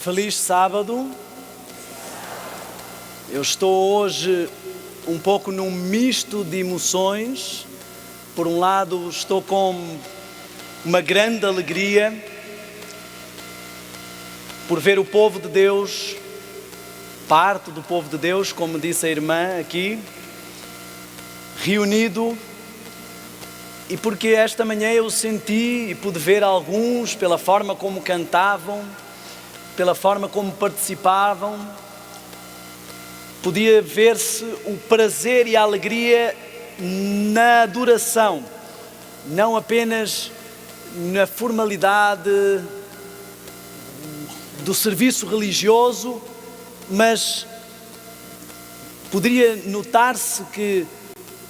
Feliz sábado. Eu estou hoje um pouco num misto de emoções. Por um lado, estou com uma grande alegria por ver o povo de Deus, parte do povo de Deus, como disse a irmã aqui, reunido. E porque esta manhã eu senti e pude ver alguns pela forma como cantavam, pela forma como participavam, podia ver-se o prazer e a alegria na adoração, não apenas na formalidade do serviço religioso, mas poderia notar-se que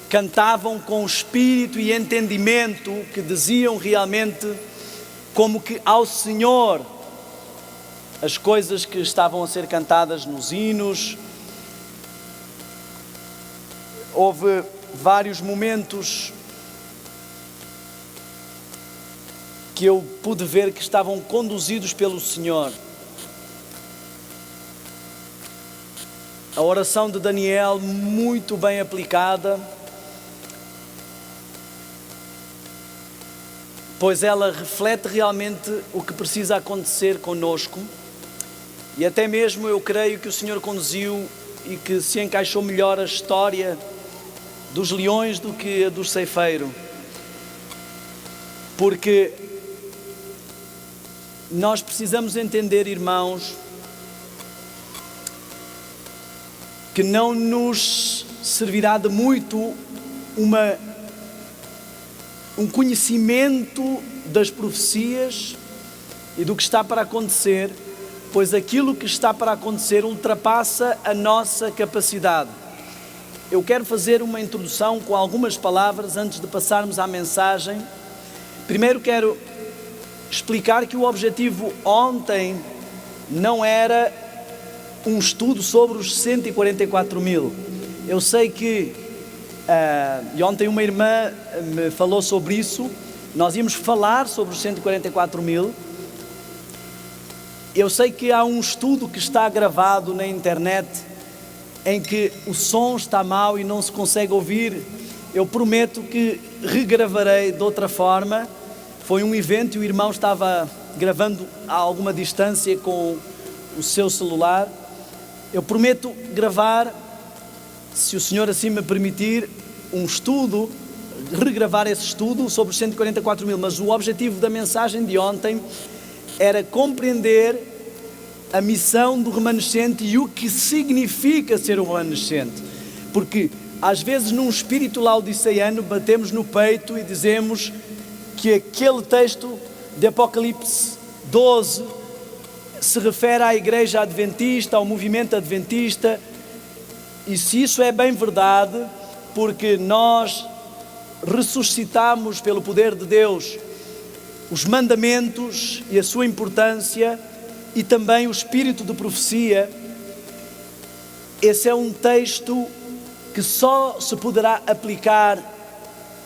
cantavam com espírito e entendimento, que diziam realmente como que ao Senhor as coisas que estavam a ser cantadas nos hinos. Houve vários momentos que eu pude ver que estavam conduzidos pelo Senhor. A oração de Daniel, muito bem aplicada, pois ela reflete realmente o que precisa acontecer conosco. E até mesmo eu creio que o Senhor conduziu e que se encaixou melhor a história dos leões do que a do ceifeiro. Porque nós precisamos entender, irmãos, que não nos servirá de muito um conhecimento das profecias e do que está para acontecer, pois aquilo que está para acontecer ultrapassa a nossa capacidade. Eu quero fazer uma introdução com algumas palavras antes de passarmos à mensagem. Primeiro quero explicar que o objetivo ontem não era um estudo sobre os 144 mil. Eu sei que e ontem uma irmã me falou sobre isso. Nós íamos falar sobre os 144 mil. Eu sei que há um estudo que está gravado na internet em que o som está mau e não se consegue ouvir. Eu prometo que regravarei de outra forma. Foi um evento e o irmão estava gravando a alguma distância com o seu celular. Eu prometo gravar, se o Senhor assim me permitir, um estudo, regravar esse estudo sobre os 144 mil. Mas o objetivo da mensagem de ontem era compreender a missão do remanescente e o que significa ser um remanescente. Porque às vezes num espírito laodiceiano batemos no peito e dizemos que aquele texto de Apocalipse 12 se refere à igreja adventista, ao movimento adventista. E se isso é bem verdade, porque nós ressuscitamos pelo poder de Deus os mandamentos e a sua importância e também o espírito de profecia, esse é um texto que só se poderá aplicar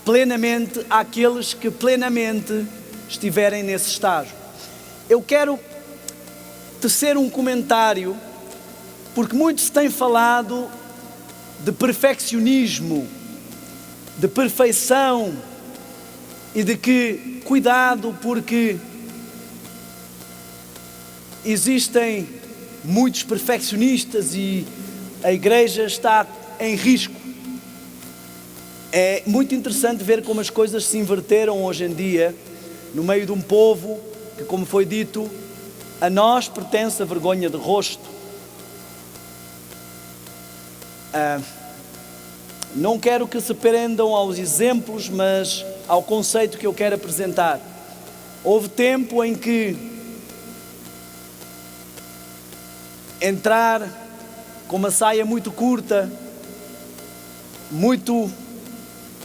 plenamente àqueles que plenamente estiverem nesse estágio. Eu quero tecer um comentário, porque muito se tem falado de perfeccionismo, de perfeição e de que cuidado, porque existem muitos perfeccionistas e a igreja está em risco. É muito interessante ver como as coisas se inverteram hoje em dia, no meio de um povo que, como foi dito, a nós pertence a vergonha de rosto. Não quero que se prendam aos exemplos, mas ao conceito que eu quero apresentar. Houve tempo em que entrar com uma saia muito curta, muito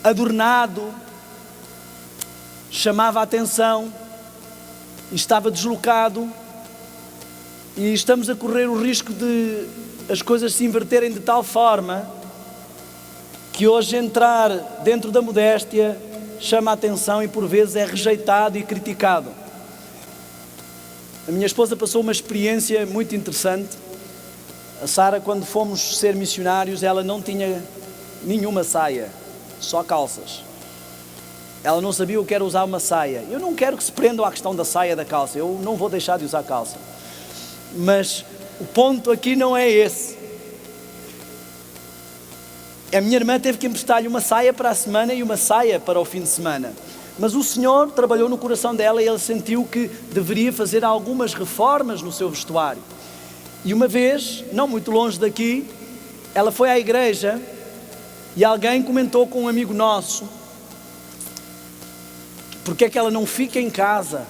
adornado, chamava a atenção, estava deslocado, e estamos a correr o risco de as coisas se inverterem de tal forma que hoje entrar dentro da modéstia chama a atenção e por vezes é rejeitado e criticado. A minha esposa passou uma experiência muito interessante. A Sara, quando fomos ser missionários, ela não tinha nenhuma saia, só calças. Ela não sabia o que era usar uma saia. Eu não quero que se prendam à questão da saia da calça, eu não vou deixar de usar calça. Mas o ponto aqui não é esse. A minha irmã teve que emprestar-lhe uma saia para a semana e uma saia para o fim de semana. Mas o Senhor trabalhou no coração dela e ela sentiu que deveria fazer algumas reformas no seu vestuário. E uma vez, não muito longe daqui, ela foi à igreja e alguém comentou com um amigo nosso: porque é que ela não fica em casa?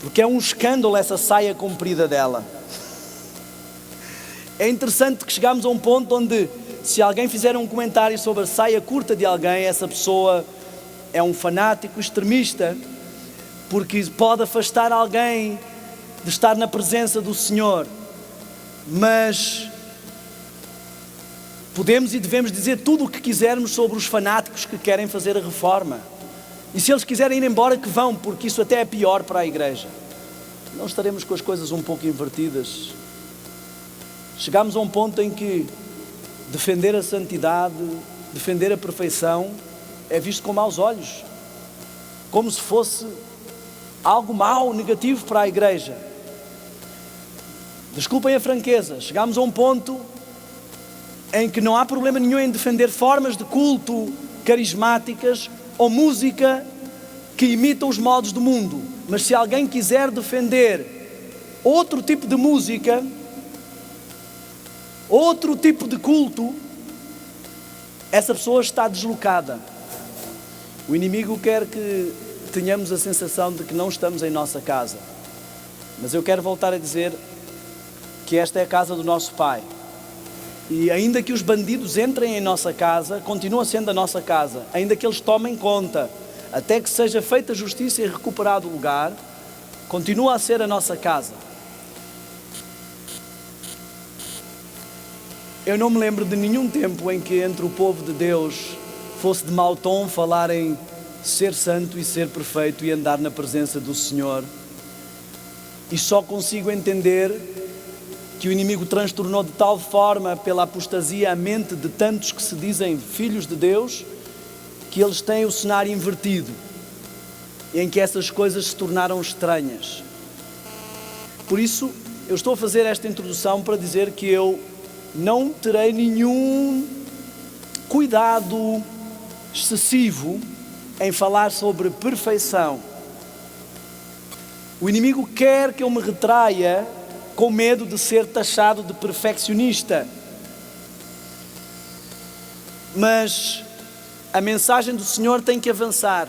Porque é um escândalo essa saia comprida dela. É interessante que chegamos a um ponto onde, se alguém fizer um comentário sobre a saia curta de alguém, essa pessoa é um fanático extremista, porque pode afastar alguém de estar na presença do Senhor. Mas podemos e devemos dizer tudo o que quisermos sobre os fanáticos que querem fazer a reforma. E se eles quiserem ir embora, que vão, porque isso até é pior para a igreja. Não estaremos com as coisas um pouco invertidas? Chegamos a um ponto em que defender a santidade, defender a perfeição, é visto com maus olhos, como se fosse algo mau, negativo para a igreja. Desculpem a franqueza, chegamos a um ponto em que não há problema nenhum em defender formas de culto carismáticas ou música que imitam os modos do mundo. Mas se alguém quiser defender outro tipo de música, outro tipo de culto, essa pessoa está deslocada. O inimigo quer que tenhamos a sensação de que não estamos em nossa casa. Mas eu quero voltar a dizer que esta é a casa do nosso Pai. E ainda que os bandidos entrem em nossa casa, continua sendo a nossa casa. Ainda que eles tomem conta, até que seja feita justiça e recuperado o lugar, continua a ser a nossa casa. Eu não me lembro de nenhum tempo em que entre o povo de Deus fosse de mau tom falar em ser santo e ser perfeito e andar na presença do Senhor. E só consigo entender que o inimigo transtornou de tal forma pela apostasia a mente de tantos que se dizem filhos de Deus, que eles têm o cenário invertido, em que essas coisas se tornaram estranhas. Por isso, eu estou a fazer esta introdução para dizer que eu não terei nenhum cuidado excessivo em falar sobre perfeição. O inimigo quer que eu me retraia com medo de ser taxado de perfeccionista. Mas a mensagem do Senhor tem que avançar.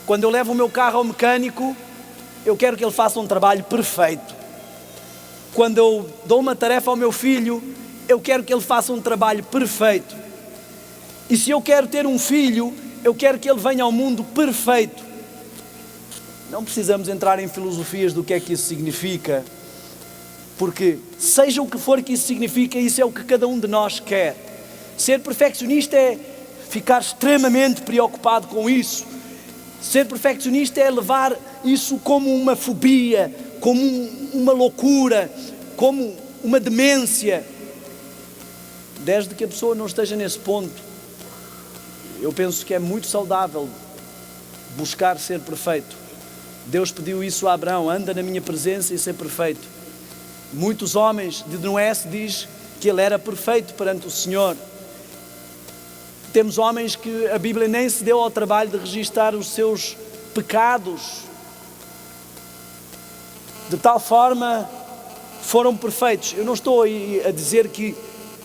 Quando eu levo o meu carro ao mecânico, eu quero que ele faça um trabalho perfeito. Quando eu dou uma tarefa ao meu filho, eu quero que ele faça um trabalho perfeito. E se eu quero ter um filho, eu quero que ele venha ao mundo perfeito. Não precisamos entrar em filosofias do que é que isso significa, porque seja o que for que isso significa, isso é o que cada um de nós quer. Ser perfeccionista é ficar extremamente preocupado com isso. Ser perfeccionista é levar isso como uma fobia, como uma loucura, como uma demência. Desde que a pessoa não esteja nesse ponto, eu penso que é muito saudável buscar ser perfeito. Deus pediu isso a Abraão: anda na minha presença e ser perfeito. Muitos homens de Noé se diz que ele era perfeito perante o Senhor. Temos homens que a Bíblia nem se deu ao trabalho de registar os seus pecados, de tal forma foram perfeitos. Eu não estou a dizer que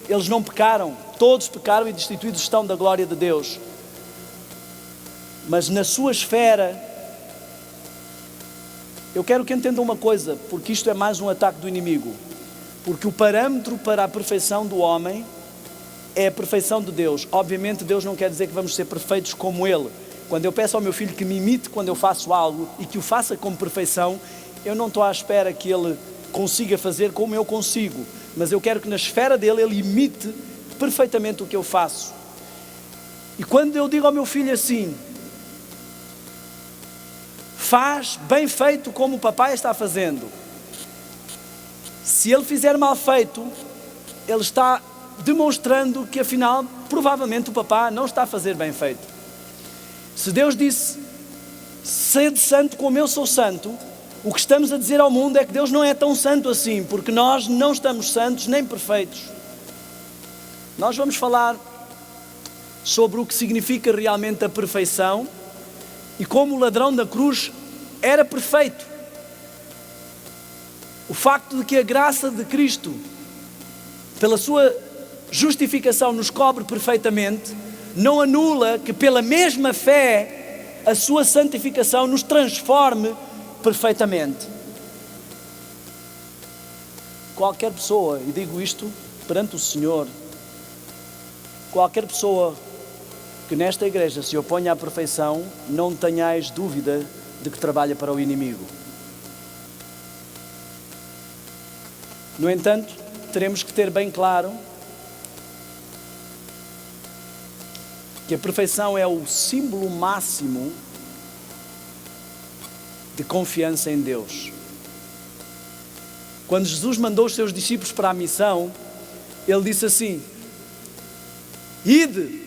eles não pecaram, todos pecaram e destituídos estão da glória de Deus. Mas na sua esfera, eu quero que entendam uma coisa, porque isto é mais um ataque do inimigo. Porque o parâmetro para a perfeição do homem é a perfeição de Deus. Obviamente Deus não quer dizer que vamos ser perfeitos como Ele. Quando eu peço ao meu filho que me imite quando eu faço algo e que o faça com perfeição, eu não estou à espera que ele consiga fazer como eu consigo. Mas eu quero que na esfera dele ele imite perfeitamente o que eu faço. E quando eu digo ao meu filho assim: faz bem feito como o papai está fazendo, Se ele fizer mal feito, ele está demonstrando que afinal, provavelmente o papá não está a fazer bem feito. Se Deus disse, sede santo como eu sou santo, o que estamos a dizer ao mundo é que Deus não é tão santo assim, porque nós não estamos santos nem perfeitos. Nós vamos falar sobre o que significa realmente a perfeição e como o ladrão da cruz era perfeito. O facto de que a graça de Cristo, pela sua justificação, nos cobre perfeitamente, não anula que pela mesma fé a sua santificação nos transforme perfeitamente. Qualquer pessoa, e digo isto perante o Senhor, qualquer pessoa que nesta igreja se oponha à perfeição, não tenhais dúvida de que trabalha para o inimigo. No entanto, teremos que ter bem claro que a perfeição é o símbolo máximo de confiança em Deus. Quando Jesus mandou os seus discípulos para a missão, ele disse assim: ide,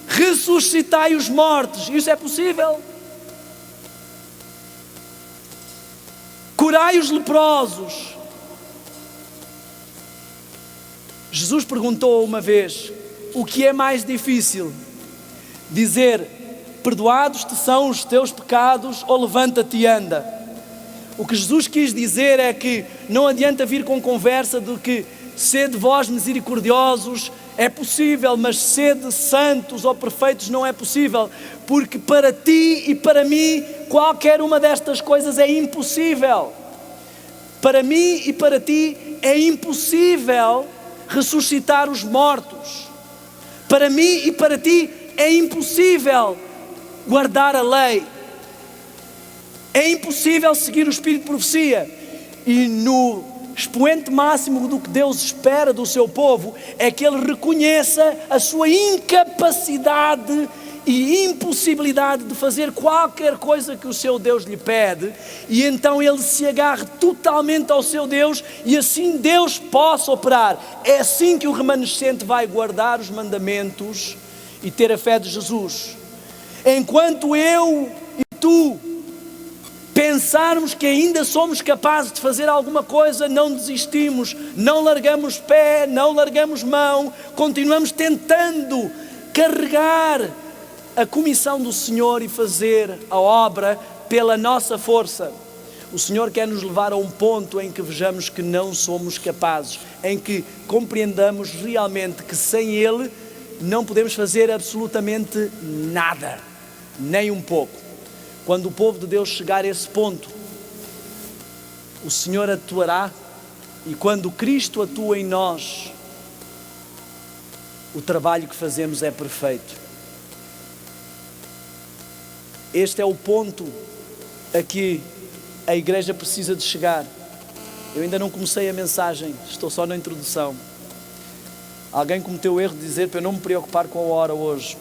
ressuscitai os mortos. Isso é possível. Curai os leprosos. Jesus perguntou uma vez: o que é mais difícil? Dizer, perdoados-te são os teus pecados, ou levanta-te e anda? O que Jesus quis dizer é que não adianta vir com conversa de que sede vós misericordiosos, é possível, mas sede santos ou perfeitos não é possível, porque para ti e para mim qualquer uma destas coisas é impossível. Para mim e para ti é impossível ressuscitar os mortos. Para mim e para ti é impossível guardar a lei. É impossível seguir o espírito de profecia. E no expoente máximo do que Deus espera do seu povo é que ele reconheça a sua incapacidade e impossibilidade de fazer qualquer coisa que o seu Deus lhe pede, e então ele se agarre totalmente ao seu Deus e assim Deus possa operar. É assim que o remanescente vai guardar os mandamentos e ter a fé de Jesus. Enquanto eu e tu pensarmos que ainda somos capazes de fazer alguma coisa, não desistimos, não largamos pé, não largamos mão, continuamos tentando carregar a comissão do Senhor e fazer a obra pela nossa força. O Senhor quer nos levar a um ponto em que vejamos que não somos capazes, em que compreendamos realmente que sem Ele não podemos fazer absolutamente nada, nem um pouco. Quando o povo de Deus chegar a esse ponto, o Senhor atuará, e quando Cristo atua em nós, o trabalho que fazemos é perfeito. Este é o ponto a que a igreja precisa de chegar. Eu ainda não comecei a mensagem, estou só na introdução. Alguém cometeu o erro de dizer para eu não me preocupar com a hora hoje.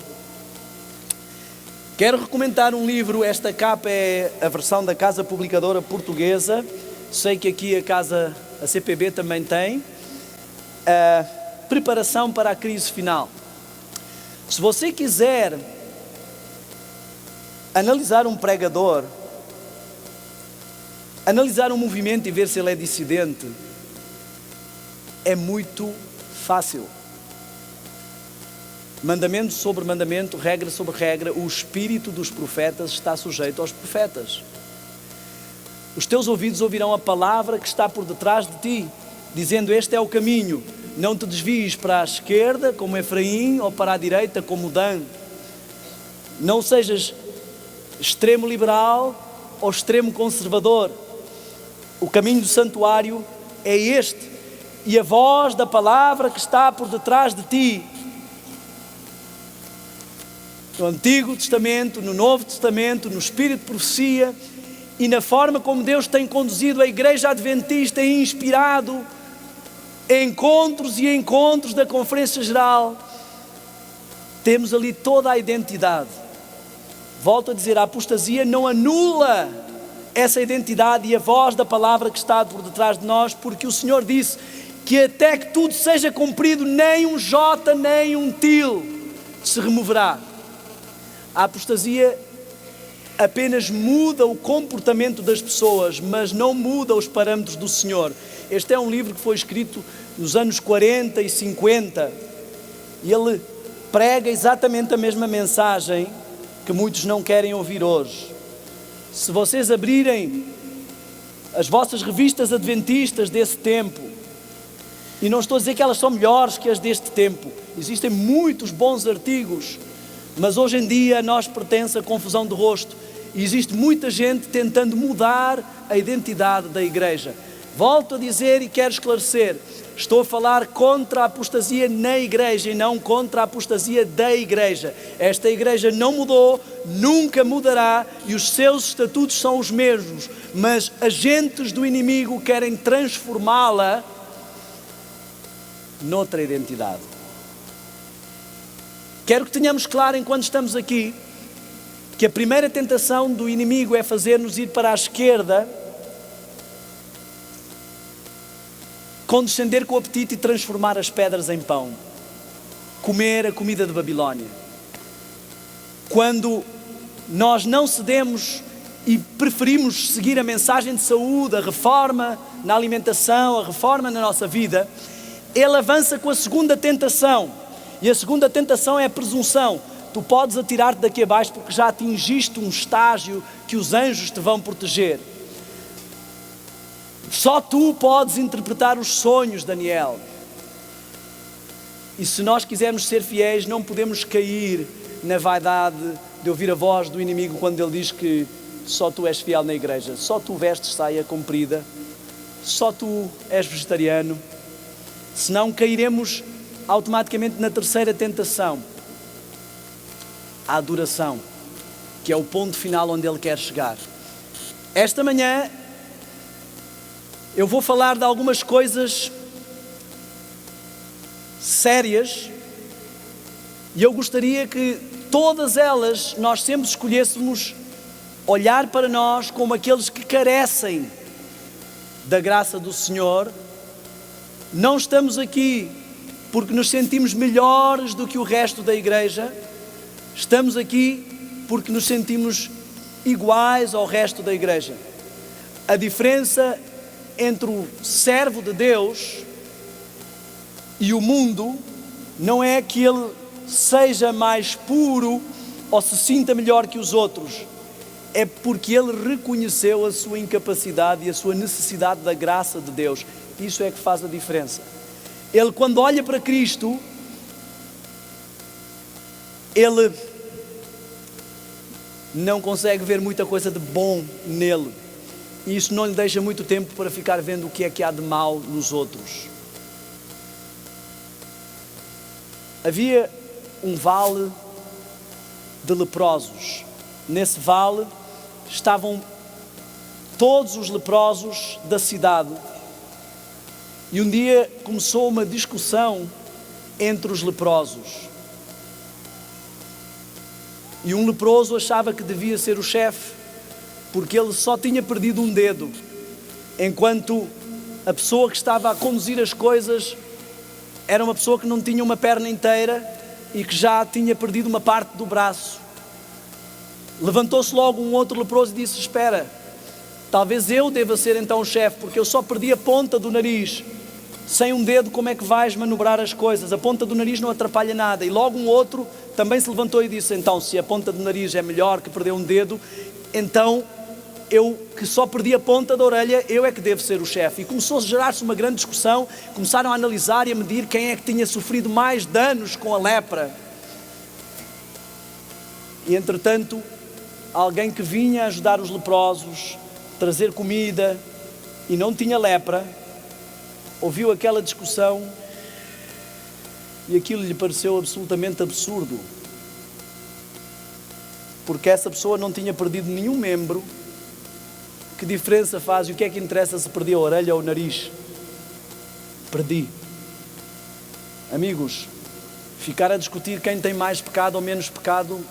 Quero recomendar um livro. Esta capa é a versão da Casa Publicadora Portuguesa. Sei que aqui a CPB também tem. Preparação para a crise final. Se você quiser analisar um pregador, analisar um movimento e ver se ele é dissidente, é muito fácil. Mandamento sobre mandamento, regra sobre regra, o espírito dos profetas está sujeito aos profetas. Os teus ouvidos ouvirão a palavra que está por detrás de ti, dizendo: este é o caminho, não te desvies para a esquerda como Efraim, ou para a direita como Dan. Não sejas extremo liberal ou extremo conservador. O caminho do santuário é este, e a voz da palavra que está por detrás de ti. No Antigo Testamento, no Novo Testamento, no Espírito de Profecia e na forma como Deus tem conduzido a Igreja Adventista e inspirado encontros e encontros da Conferência Geral, temos ali toda a identidade. Volto a dizer, a apostasia não anula essa identidade e a voz da palavra que está por detrás de nós, porque o Senhor disse que até que tudo seja cumprido, nem um jota, nem um til se removerá. A apostasia apenas muda o comportamento das pessoas, mas não muda os parâmetros do Senhor. Este é um livro que foi escrito nos anos 40 e 50 e ele prega exatamente a mesma mensagem que muitos não querem ouvir hoje. Se vocês abrirem as vossas revistas adventistas desse tempo, e não estou a dizer que elas são melhores que as deste tempo, existem muitos bons artigos, mas hoje em dia nós pertence a confusão de rosto e existe muita gente tentando mudar a identidade da igreja. Volto a dizer e quero esclarecer, estou a falar contra a apostasia na igreja e não contra a apostasia da igreja. Esta igreja não mudou, nunca mudará e os seus estatutos são os mesmos, mas agentes do inimigo querem transformá-la noutra identidade. Quero que tenhamos claro enquanto estamos aqui que a primeira tentação do inimigo é fazer-nos ir para a esquerda, condescender com o apetite e transformar as pedras em pão. Comer a comida de Babilónia. Quando nós não cedemos e preferimos seguir a mensagem de saúde, a reforma na alimentação, a reforma na nossa vida, ele avança com a segunda tentação. E a segunda tentação é a presunção. Tu podes atirar-te daqui abaixo porque já atingiste um estágio que os anjos te vão proteger. Só tu podes interpretar os sonhos, Daniel. E se nós quisermos ser fiéis, não podemos cair na vaidade de ouvir a voz do inimigo quando ele diz que só tu és fiel na igreja, só tu vestes saia comprida, só tu és vegetariano. Senão cairemos automaticamente na terceira tentação, a adoração, que é o ponto final onde ele quer chegar. Esta manhã eu vou falar de algumas coisas sérias e eu gostaria que todas elas nós sempre escolhêssemos olhar para nós como aqueles que carecem da graça do Senhor. Não estamos aqui porque nos sentimos melhores do que o resto da igreja, estamos aqui porque nos sentimos iguais ao resto da igreja. A diferença entre o servo de Deus e o mundo não é que ele seja mais puro ou se sinta melhor que os outros, é porque ele reconheceu a sua incapacidade e a sua necessidade da graça de Deus. Isso é que faz a diferença. Ele, quando olha para Cristo, ele não consegue ver muita coisa de bom nele. E isso não lhe deixa muito tempo para ficar vendo o que é que há de mal nos outros. Havia um vale de leprosos. Nesse vale estavam todos os leprosos da cidade. E um dia começou uma discussão entre os leprosos. E um leproso achava que devia ser o chefe, porque ele só tinha perdido um dedo, enquanto a pessoa que estava a conduzir as coisas era uma pessoa que não tinha uma perna inteira e que já tinha perdido uma parte do braço. Levantou-se logo um outro leproso e disse: espera, talvez eu deva ser então o chefe, porque eu só perdi a ponta do nariz. Sem um dedo, como é que vais manobrar as coisas? A ponta do nariz não atrapalha nada. E logo um outro também se levantou e disse: então, se a ponta do nariz é melhor que perder um dedo, então eu que só perdi a ponta da orelha, eu é que devo ser o chefe. E começou a gerar-se uma grande discussão, começaram a analisar e a medir quem é que tinha sofrido mais danos com a lepra. E entretanto, alguém que vinha ajudar os leprosos, trazer comida e não tinha lepra, ouviu aquela discussão e aquilo lhe pareceu absolutamente absurdo, porque essa pessoa não tinha perdido nenhum membro. Que diferença faz? E o que é que interessa se perdi a orelha ou o nariz? Perdi. Amigos, ficar a discutir quem tem mais pecado ou menos pecado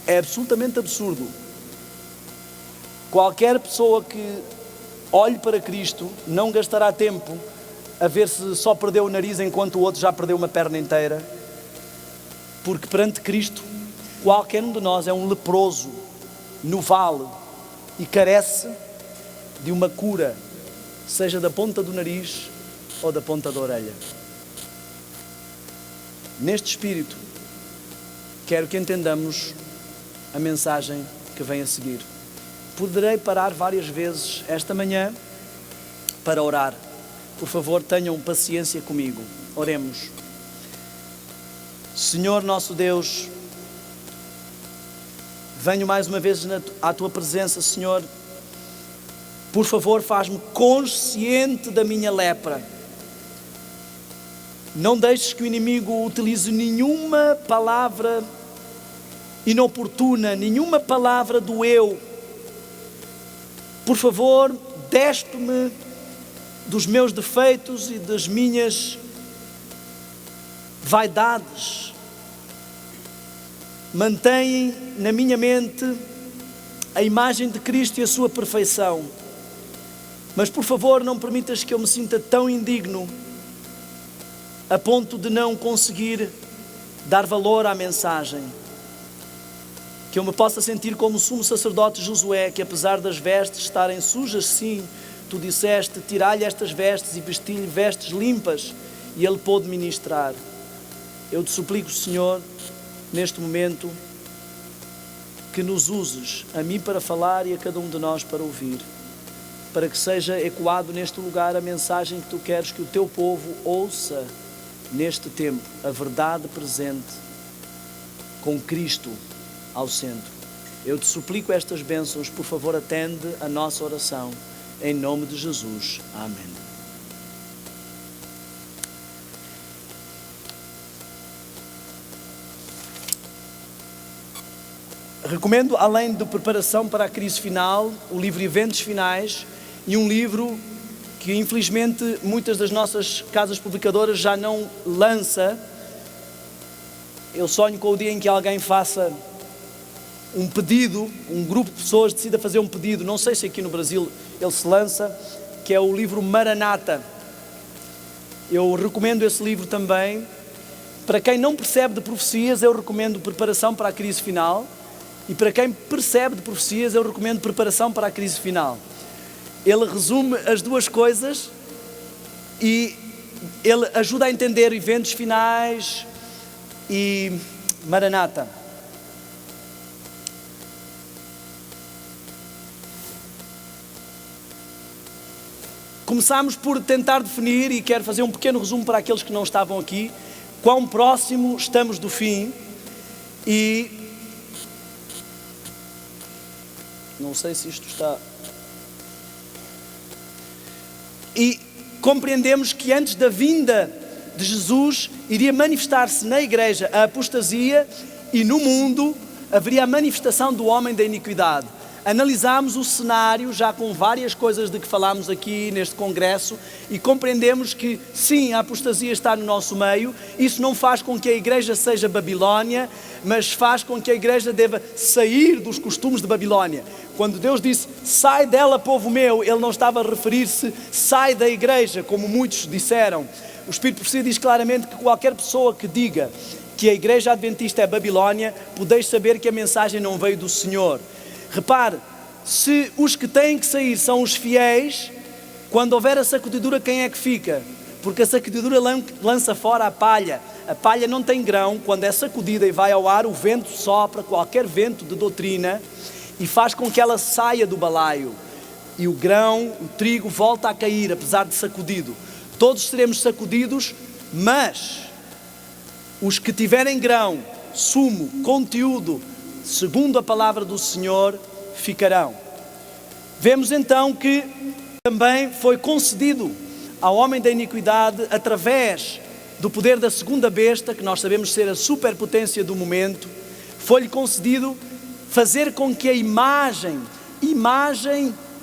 é absolutamente absurdo. Qualquer pessoa que olhe para Cristo não gastará tempo a ver se só perdeu o nariz enquanto o outro já perdeu uma perna inteira, porque perante Cristo qualquer um de nós é um leproso no vale e carece de uma cura, seja da ponta do nariz ou da ponta da orelha. Neste espírito, quero que entendamos a mensagem que vem a seguir. Poderei parar várias vezes esta manhã para orar. Por favor, tenham paciência comigo. Oremos. Senhor nosso Deus, venho mais uma vez à Tua presença, Senhor. Por favor, faz-me consciente da minha lepra. Não deixes que o inimigo utilize nenhuma palavra inoportuna, nenhuma palavra do eu. Por favor, despe-me dos meus defeitos e das minhas vaidades. Mantém na minha mente a imagem de Cristo e a sua perfeição. Mas por favor, não permitas que eu me sinta tão indigno a ponto de não conseguir dar valor à mensagem. Que eu me possa sentir como o sumo sacerdote Josué, que apesar das vestes estarem sujas, sim, tu disseste, tirai-lhe estas vestes e vesti-lhe vestes limpas, e ele pôde ministrar. Eu te suplico, Senhor, neste momento, que nos uses, a mim para falar e a cada um de nós para ouvir, para que seja ecoado neste lugar a mensagem que tu queres que o teu povo ouça neste tempo, a verdade presente, com Cristo ao centro. Eu te suplico estas bênçãos, por favor, atende a nossa oração, em nome de Jesus. Amém. Recomendo, além de Preparação para a Crise Final, o livro Eventos Finais, e um livro que infelizmente muitas das nossas casas publicadoras já não lança. Eu sonho com o dia em que alguém faça um pedido, um grupo de pessoas decida fazer um pedido, não sei se aqui no Brasil ele se lança, que é o livro Maranata. Eu recomendo esse livro também. Para quem não percebe de profecias, eu recomendo Preparação para a Crise Final, e para quem percebe de profecias, eu recomendo Preparação para a Crise Final. Ele resume as duas coisas e ele ajuda a entender eventos finais e Maranata. Começámos por tentar definir, e quero fazer um pequeno resumo para aqueles que não estavam aqui, quão próximo estamos do fim. E não sei se isto está... E compreendemos que antes da vinda de Jesus iria manifestar-se na igreja a apostasia, e no mundo haveria a manifestação do homem da iniquidade. Analisámos o cenário já com várias coisas de que falámos aqui neste congresso e compreendemos que sim, a apostasia está no nosso meio. Isso não faz com que a igreja seja Babilónia, mas faz com que a igreja deva sair dos costumes de Babilónia. Quando Deus disse, sai dela, povo meu, Ele não estava a referir-se, sai da igreja, como muitos disseram. O Espírito Profecia diz claramente que qualquer pessoa que diga que a igreja adventista é Babilónia, podeis saber que a mensagem não veio do Senhor. Repare, se os que têm que sair são os fiéis, quando houver a sacudidura, quem é que fica? Porque a sacudidura lança fora a palha. A palha não tem grão, quando é sacudida e vai ao ar, o vento sopra, qualquer vento de doutrina, e faz com que ela saia do balaio. E o grão, o trigo, volta a cair, apesar de sacudido. Todos seremos sacudidos, mas os que tiverem grão, sumo, conteúdo, segundo a palavra do Senhor, ficarão. Vemos então que também foi concedido ao homem da iniquidade, através do poder da segunda besta, que nós sabemos ser a superpotência do momento, foi-lhe concedido fazer com que a imagem,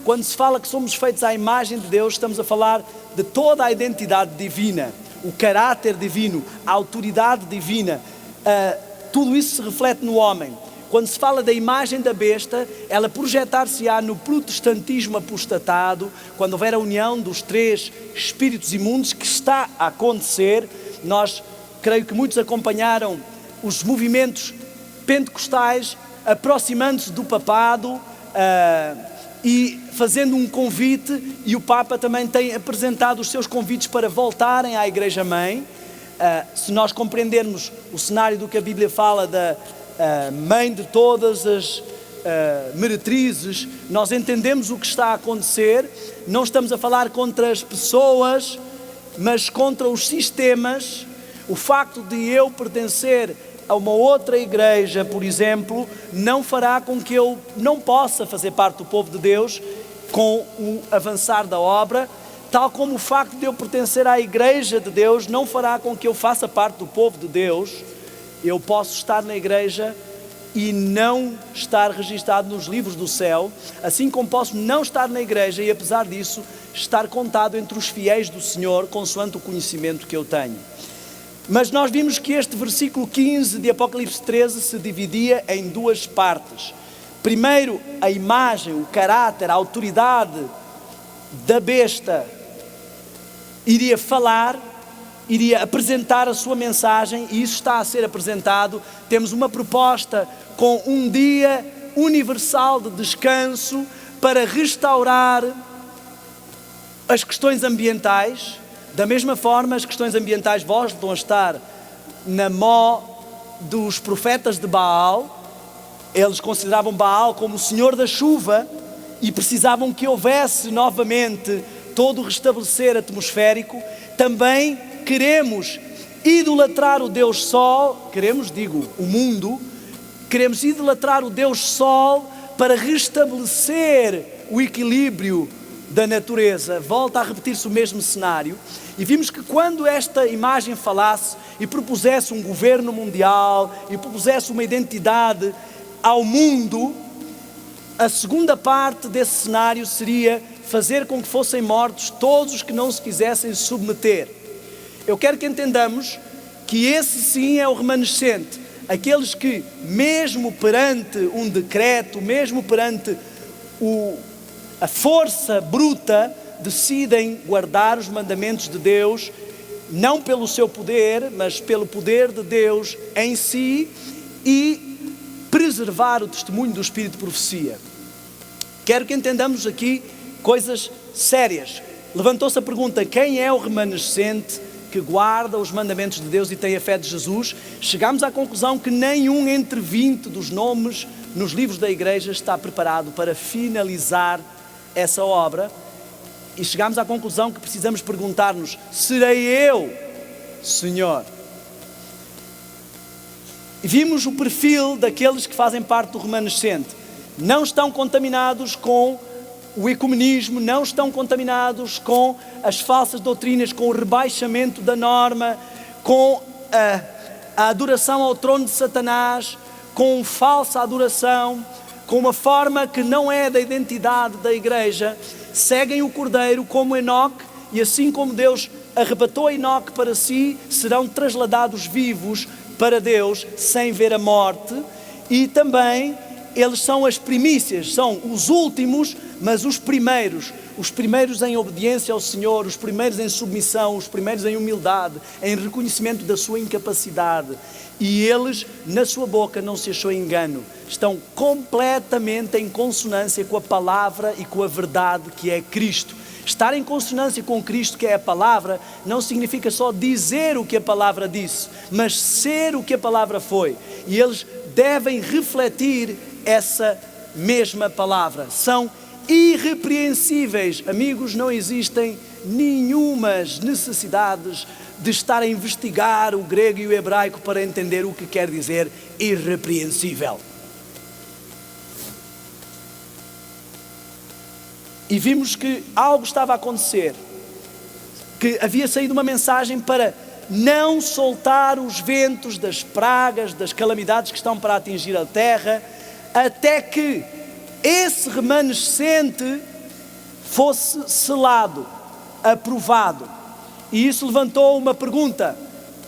quando se fala que somos feitos à imagem de Deus, estamos a falar de toda a identidade divina, o caráter divino, a autoridade divina, tudo isso se reflete no homem. quando se fala da imagem da besta, ela projetar-se-á no protestantismo apostatado, quando houver a união dos três espíritos imundos, que está a acontecer. Nós, creio que muitos acompanharam os movimentos pentecostais aproximando-se do papado e fazendo um convite, e o Papa também tem apresentado os seus convites para voltarem à Igreja-mãe. Se nós compreendermos o cenário do que a Bíblia fala da mãe de todas as meretrizes, nós entendemos o que está a acontecer. Não estamos a falar contra as pessoas, mas contra os sistemas. O facto de eu pertencer a uma outra igreja, por exemplo, não fará com que eu não possa fazer parte do povo de Deus com o avançar da obra, tal como o facto de eu pertencer à igreja de Deus não fará com que eu faça parte do povo de Deus. Eu posso estar na igreja e não estar registado nos livros do céu, assim como posso não estar na igreja e, apesar disso, estar contado entre os fiéis do Senhor, consoante o conhecimento que eu tenho. Mas nós vimos que este versículo 15 de Apocalipse 13 se dividia em duas partes. Primeiro, a imagem, o caráter, a autoridade da besta iria falar, iria apresentar a sua mensagem, e isso está a ser apresentado. Temos uma proposta com um dia universal de descanso para restaurar as questões ambientais. Da mesma forma, as questões ambientais voltam a estar na mão dos profetas de Baal. Eles consideravam Baal como o senhor da chuva e precisavam que houvesse novamente todo o restabelecer atmosférico. Também queremos idolatrar o Deus Sol, o mundo, queremos idolatrar o Deus Sol para restabelecer o equilíbrio da natureza. Volta a repetir-se o mesmo cenário. E vimos que quando esta imagem falasse e propusesse um governo mundial e propusesse uma identidade ao mundo, a segunda parte desse cenário seria fazer com que fossem mortos todos os que não se quisessem submeter. Eu quero que entendamos que esse sim é o remanescente, aqueles que, mesmo perante um decreto, mesmo perante a força bruta, decidem guardar os mandamentos de Deus, não pelo seu poder, mas pelo poder de Deus em si, e preservar o testemunho do Espírito de profecia. Quero que entendamos aqui coisas sérias. Levantou-se a pergunta: quem é o remanescente que guarda os mandamentos de Deus e tem a fé de Jesus? Chegámos à conclusão que nenhum entre 20 dos nomes nos livros da igreja está preparado para finalizar essa obra, e chegámos à conclusão que precisamos perguntar-nos: serei eu, Senhor? Vimos o perfil daqueles que fazem parte do remanescente. Não estão contaminados com o ecumenismo, não estão contaminados com as falsas doutrinas, com o rebaixamento da norma, com a adoração ao trono de Satanás, com falsa adoração, com uma forma que não é da identidade da igreja. Seguem o Cordeiro como Enoque, e assim como Deus arrebatou Enoque para si, serão trasladados vivos para Deus sem ver a morte. E também eles são as primícias, são os últimos, mas os primeiros em obediência ao Senhor, os primeiros em submissão, os primeiros em humildade, em reconhecimento da sua incapacidade. E eles, na sua boca não se achou engano, estão completamente em consonância com a palavra e com a verdade que é Cristo. Estar em consonância com Cristo, que é a palavra, não significa só dizer o que a palavra disse, mas ser o que a palavra foi. E eles devem refletir essa mesma palavra. São irrepreensíveis. Amigos, não existem nenhumas necessidades de estar a investigar o grego e o hebraico para entender o que quer dizer irrepreensível. E vimos que algo estava a acontecer, que havia saído uma mensagem para não soltar os ventos das pragas, das calamidades que estão para atingir a terra, até que esse remanescente fosse selado, aprovado. E isso levantou uma pergunta: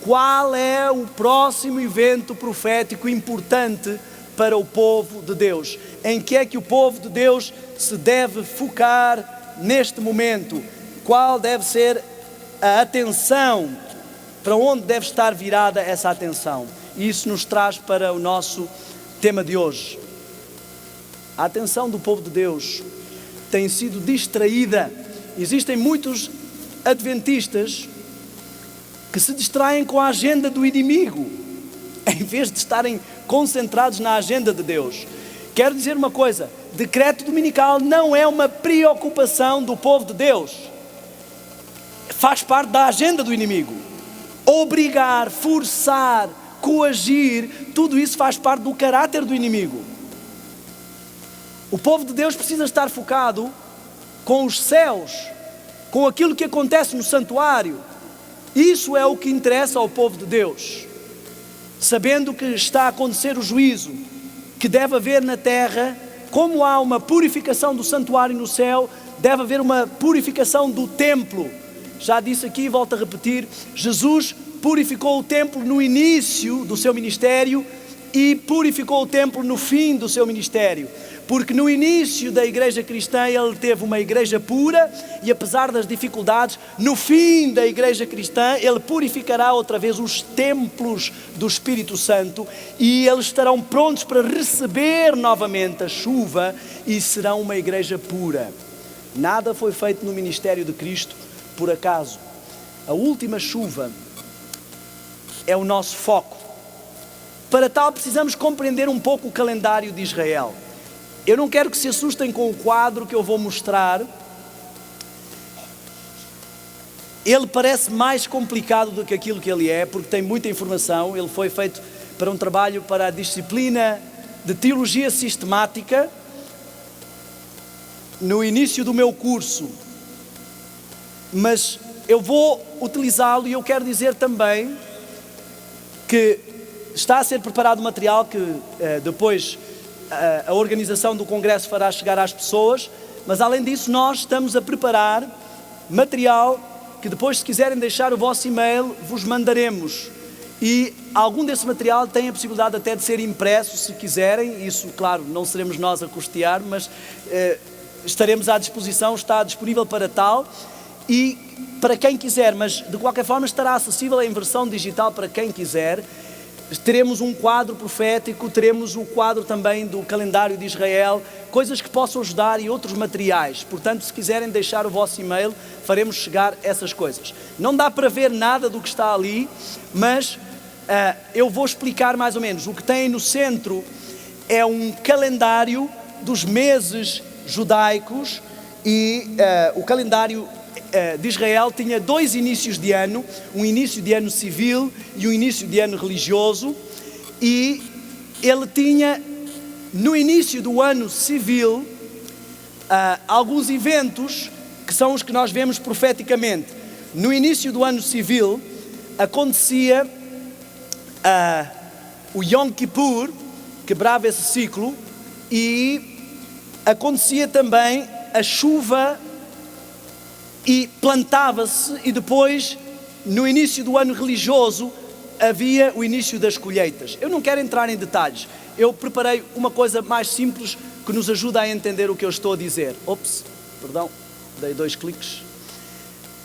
qual é o próximo evento profético importante para o povo de Deus. Em que é que o povo de Deus se deve focar neste momento? Qual deve ser a atenção? Para onde deve estar virada essa atenção? E isso nos traz para o nosso tema de hoje. A atenção do povo de Deus tem sido distraída. Existem muitos adventistas que se distraem com a agenda do inimigo, em vez de estarem concentrados na agenda de Deus. Quero dizer uma coisa: decreto dominical não é uma preocupação do povo de Deus. Faz parte da agenda do inimigo. Obrigar, forçar, coagir, tudo isso faz parte do caráter do inimigo. O povo de Deus precisa estar focado com os céus, com aquilo que acontece no santuário. Isso é o que interessa ao povo de Deus. Sabendo que está a acontecer o juízo, que deve haver na terra, como há uma purificação do santuário no céu, deve haver uma purificação do templo. Já disse aqui e volto a repetir, Jesus purificou o templo no início do seu ministério e purificou o templo no fim do seu ministério. Porque no início da igreja cristã ele teve uma igreja pura e apesar das dificuldades, no fim da igreja cristã ele purificará outra vez os templos do Espírito Santo e eles estarão prontos para receber novamente a chuva e serão uma igreja pura. Nada foi feito no ministério de Cristo por acaso. A última chuva é o nosso foco. Para tal precisamos compreender um pouco o calendário de Israel. Eu não quero que se assustem com o quadro que eu vou mostrar. Ele parece mais complicado do que aquilo que ele é, porque tem muita informação. Ele foi feito para um trabalho para a disciplina de Teologia Sistemática. No início do meu curso. Mas eu vou utilizá-lo e eu quero dizer também que está a ser preparado material que depois a organização do congresso fará chegar às pessoas, mas além disso nós estamos a preparar material que depois, se quiserem deixar o vosso e-mail, vos mandaremos. E algum desse material tem a possibilidade até de ser impresso, se quiserem. Isso, claro, não seremos nós a custear, mas estaremos à disposição, está disponível para tal. E para quem quiser, mas de qualquer forma estará acessível em versão digital para quem quiser. Teremos um quadro profético, teremos o quadro também do calendário de Israel, coisas que possam ajudar e outros materiais. Portanto, se quiserem deixar o vosso e-mail, faremos chegar essas coisas. Não dá para ver nada do que está ali, mas eu vou explicar mais ou menos. O que tem no centro é um calendário dos meses judaicos e o calendário de Israel tinha dois inícios de ano, um início de ano civil e um início de ano religioso, e ele tinha no início do ano civil alguns eventos que são os que nós vemos profeticamente. No início do ano civil acontecia o Yom Kippur, quebrava esse ciclo, e acontecia também a chuva e plantava-se, e depois, no início do ano religioso, havia o início das colheitas. Eu não quero entrar em detalhes, eu preparei uma coisa mais simples que nos ajuda a entender o que eu estou a dizer. Dei 2 cliques.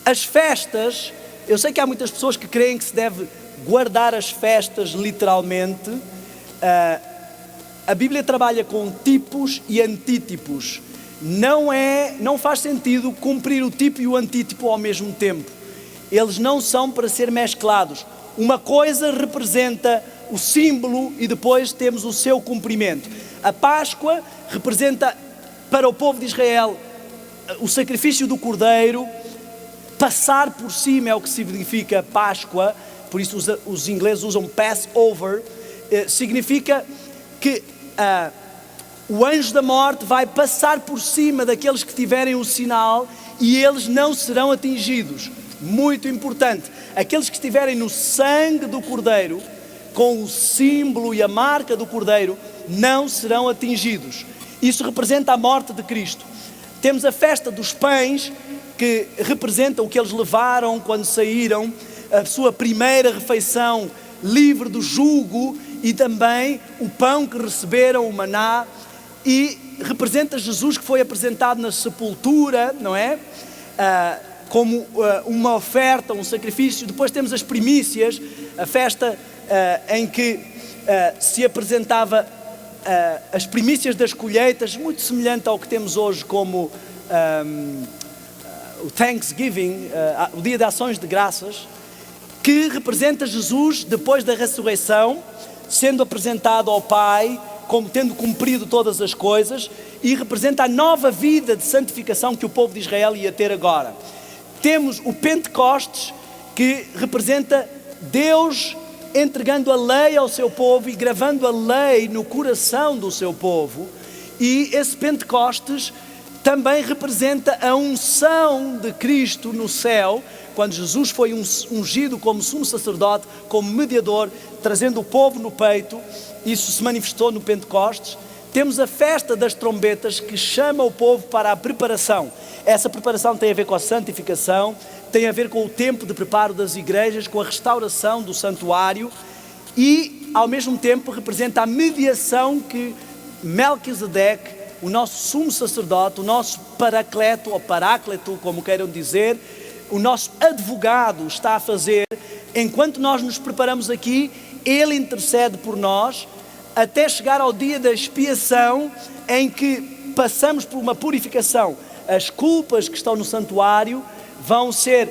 As festas, eu sei que há muitas pessoas que creem que se deve guardar as festas literalmente. A Bíblia trabalha com tipos e antítipos. Não faz sentido cumprir o tipo e o antítipo ao mesmo tempo. Eles não são para ser mesclados. Uma coisa representa o símbolo e depois temos o seu cumprimento. A Páscoa representa para o povo de Israel o sacrifício do cordeiro. Passar por cima é o que significa Páscoa, por isso os ingleses usam Passover. Significa que o anjo da morte vai passar por cima daqueles que tiverem o sinal e eles não serão atingidos. Muito importante, aqueles que estiverem no sangue do cordeiro, com o símbolo e a marca do cordeiro, não serão atingidos. Isso representa a morte de Cristo. Temos a festa dos pães, que representa o que eles levaram quando saíram, a sua primeira refeição livre do jugo, e também o pão que receberam, o maná, e representa Jesus que foi apresentado na sepultura, não é? Como uma oferta, um sacrifício. Depois temos as primícias, a festa em que se apresentava as primícias das colheitas, muito semelhante ao que temos hoje como o Thanksgiving, o Dia de Ações de Graças, que representa Jesus depois da ressurreição, sendo apresentado ao Pai, como tendo cumprido todas as coisas, e representa a nova vida de santificação que o povo de Israel ia ter agora. Temos o Pentecostes, que representa Deus entregando a lei ao seu povo e gravando a lei no coração do seu povo, e esse Pentecostes também representa a unção de Cristo no céu, quando Jesus foi ungido como sumo sacerdote, como mediador, trazendo o povo no peito. Isso se manifestou no Pentecostes. Temos a festa das trombetas, que chama o povo para a preparação. Essa preparação tem a ver com a santificação, tem a ver com o tempo de preparo das igrejas, com a restauração do santuário, e ao mesmo tempo representa a mediação que Melquisedeque, o nosso sumo sacerdote, o nosso paracleto, ou paráclito, como queiram dizer, o nosso advogado está a fazer. Enquanto nós nos preparamos aqui, ele intercede por nós, até chegar ao dia da expiação, em que passamos por uma purificação. As culpas que estão no santuário vão ser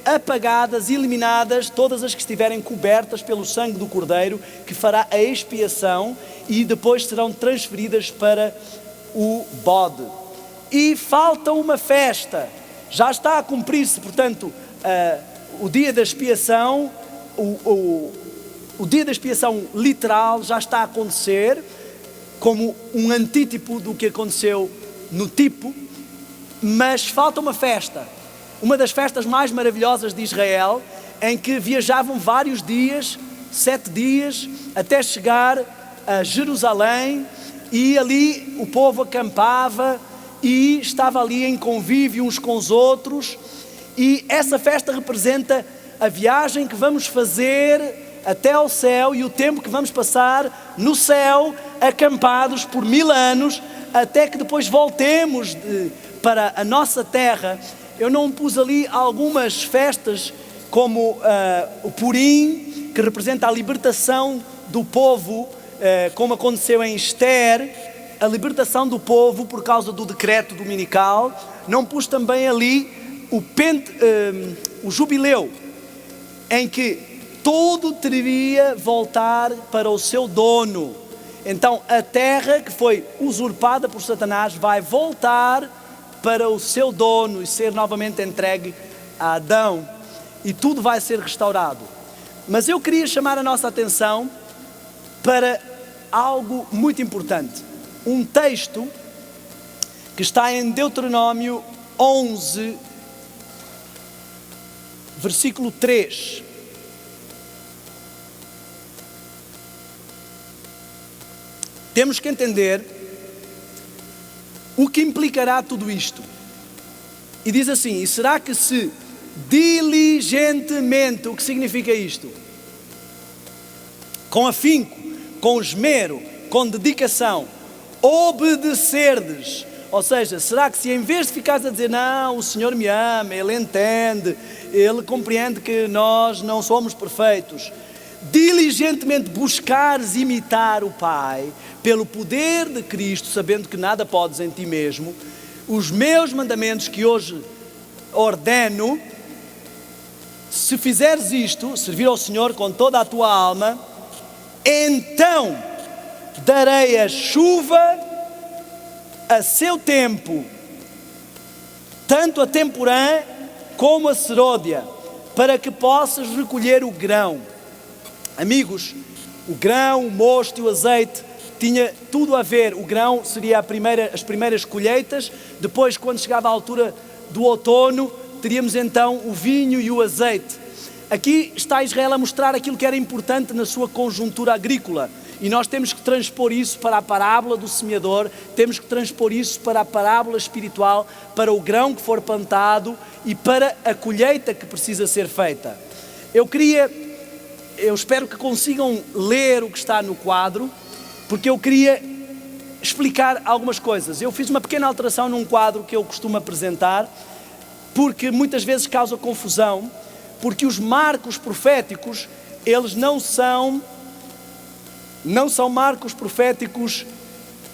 apagadas, eliminadas, todas as que estiverem cobertas pelo sangue do Cordeiro, que fará a expiação, e depois serão transferidas para o bode. E falta uma festa, já está a cumprir-se, portanto, o dia da expiação, o dia da expiação literal já está a acontecer, como um antítipo do que aconteceu no tipo, mas falta uma festa, uma das festas mais maravilhosas de Israel, em que viajavam vários dias, 7 dias, até chegar a Jerusalém, e ali o povo acampava e estava ali em convívio uns com os outros, e essa festa representa a viagem que vamos fazer até ao céu e o tempo que vamos passar no céu, acampados por 1000 anos, até que depois voltemos para a nossa terra. Eu não pus ali algumas festas, como o Purim, que representa a libertação do povo, como aconteceu em Esther, a libertação do povo por causa do decreto dominical. Não pus também ali o jubileu, em que tudo teria voltar para o seu dono. Então a terra que foi usurpada por Satanás vai voltar para o seu dono e ser novamente entregue a Adão, e tudo vai ser restaurado. Mas eu queria chamar a nossa atenção para algo muito importante. Um texto que está em Deuteronômio 11, versículo 3. Temos que entender o que implicará tudo isto. E diz assim: e será que se diligentemente, o que significa isto? Com afinco, com esmero, com dedicação, obedecerdes. Ou seja, será que se em vez de ficares a dizer, não, o Senhor me ama, Ele entende, Ele compreende que nós não somos perfeitos, diligentemente buscares imitar o Pai, pelo poder de Cristo, sabendo que nada podes em ti mesmo, os meus mandamentos que hoje ordeno, se fizeres isto, servir ao Senhor com toda a tua alma, então darei a chuva a seu tempo, tanto a temporã como a serôdia, para que possas recolher o grão. Amigos, o grão, o mosto e o azeite tinha tudo a ver. O grão seria as primeiras colheitas, depois, quando chegava a altura do outono, teríamos então o vinho e o azeite. Aqui está Israel a mostrar aquilo que era importante na sua conjuntura agrícola, e nós temos que transpor isso para a parábola do semeador, temos que transpor isso para a parábola espiritual, para o grão que for plantado e para a colheita que precisa ser feita. Eu queria eu espero que consigam ler o que está no quadro, porque eu queria explicar algumas coisas. Eu fiz uma pequena alteração num quadro que eu costumo apresentar, porque muitas vezes causa confusão, porque os marcos proféticos, eles não são marcos proféticos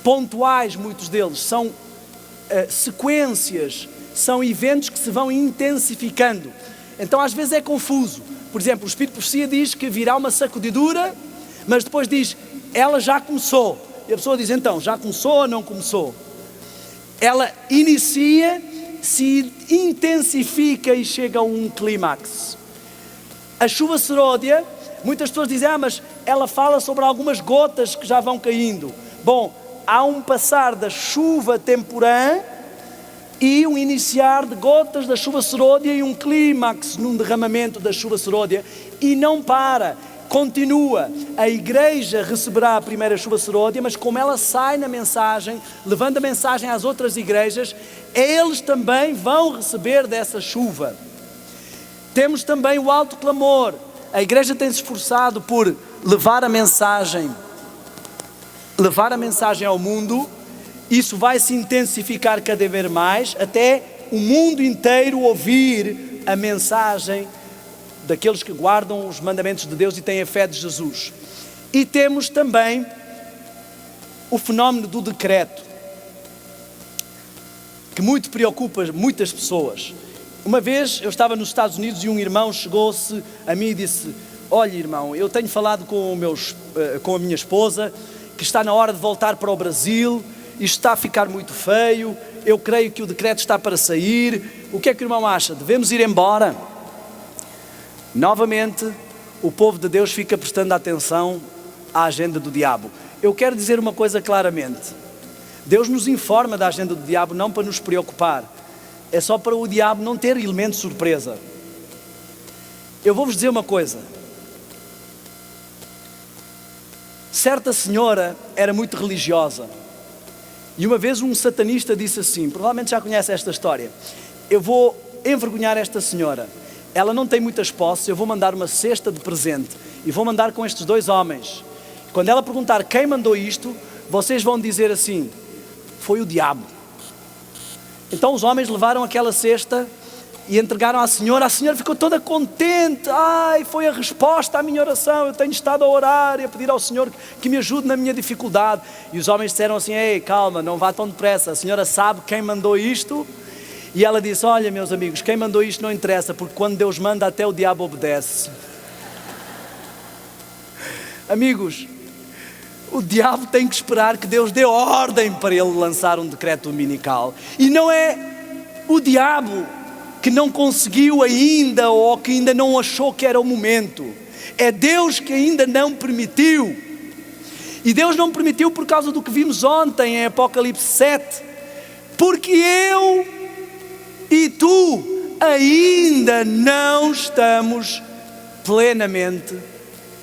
pontuais, muitos deles, são sequências, são eventos que se vão intensificando. Então às vezes é confuso. Por exemplo, o Espírito de Profecia diz que virá uma sacudidura, mas depois diz, ela já começou. E a pessoa diz, então, já começou ou não começou? Ela inicia, se intensifica e chega a um clímax. A chuva seródia, muitas pessoas dizem, mas ela fala sobre algumas gotas que já vão caindo. Bom, há um passar da chuva temporã e um iniciar de gotas da chuva seródia e um clímax num derramamento da chuva seródia, e não para, continua. A igreja receberá a primeira chuva seródia, mas como ela sai na mensagem, levando a mensagem às outras igrejas, eles também vão receber dessa chuva. Temos também o alto clamor. A igreja tem se esforçado por levar a mensagem ao mundo. Isso vai se intensificar cada vez mais, até o mundo inteiro ouvir a mensagem daqueles que guardam os mandamentos de Deus e têm a fé de Jesus. E temos também o fenómeno do decreto, que muito preocupa muitas pessoas. Uma vez eu estava nos Estados Unidos e um irmão chegou-se a mim e disse, olha irmão, eu tenho falado com a minha esposa, que está na hora de voltar para o Brasil, isto está a ficar muito feio, eu creio que o decreto está para sair, o que é que o irmão acha? Devemos ir embora? Novamente, o povo de Deus fica prestando atenção à agenda do diabo. Eu quero dizer uma coisa claramente, Deus nos informa da agenda do diabo não para nos preocupar, é só para o diabo não ter elemento de surpresa. Eu vou-vos dizer uma coisa, certa senhora era muito religiosa, e uma vez um satanista disse assim, provavelmente já conhece esta história, eu vou envergonhar esta senhora, ela não tem muitas posses, eu vou mandar uma cesta de presente, e vou mandar com estes dois homens, quando ela perguntar quem mandou isto, vocês vão dizer assim, foi o diabo. Então os homens levaram aquela cesta e entregaram à senhora, a senhora ficou toda contente, foi a resposta à minha oração, eu tenho estado a orar e a pedir ao Senhor que me ajude na minha dificuldade. E os homens disseram assim, ei, calma, não vá tão depressa, a senhora sabe quem mandou isto? E ela disse, olha meus amigos, quem mandou isto não interessa, porque quando Deus manda até o diabo obedece. Amigos, o diabo tem que esperar que Deus dê ordem para ele lançar um decreto dominical. E não é o diabo que não conseguiu ainda ou que ainda não achou que era o momento. É Deus que ainda não permitiu. E Deus não permitiu por causa do que vimos ontem em Apocalipse 7. Porque eu e tu ainda não estamos plenamente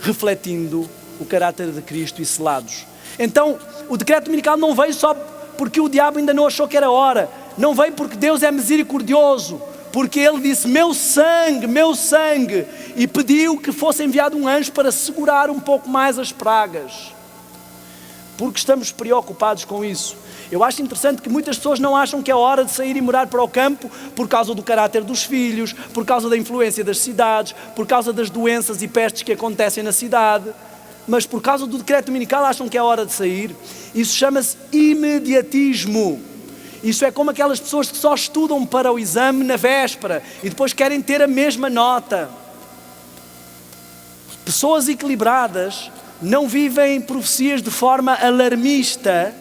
refletindo o caráter de Cristo e selados. Então, o decreto dominical não veio só porque o diabo ainda não achou que era hora. Não veio porque Deus é misericordioso. Porque ele disse, meu sangue, e pediu que fosse enviado um anjo para segurar um pouco mais as pragas. Porque estamos preocupados com isso. Eu acho interessante que muitas pessoas não acham que é hora de sair e morar para o campo por causa do caráter dos filhos, por causa da influência das cidades, por causa das doenças e pestes que acontecem na cidade. Mas por causa do decreto dominical acham que é hora de sair. Isso chama-se imediatismo. Isso é como aquelas pessoas que só estudam para o exame na véspera e depois querem ter a mesma nota. Pessoas equilibradas não vivem profecias de forma alarmista.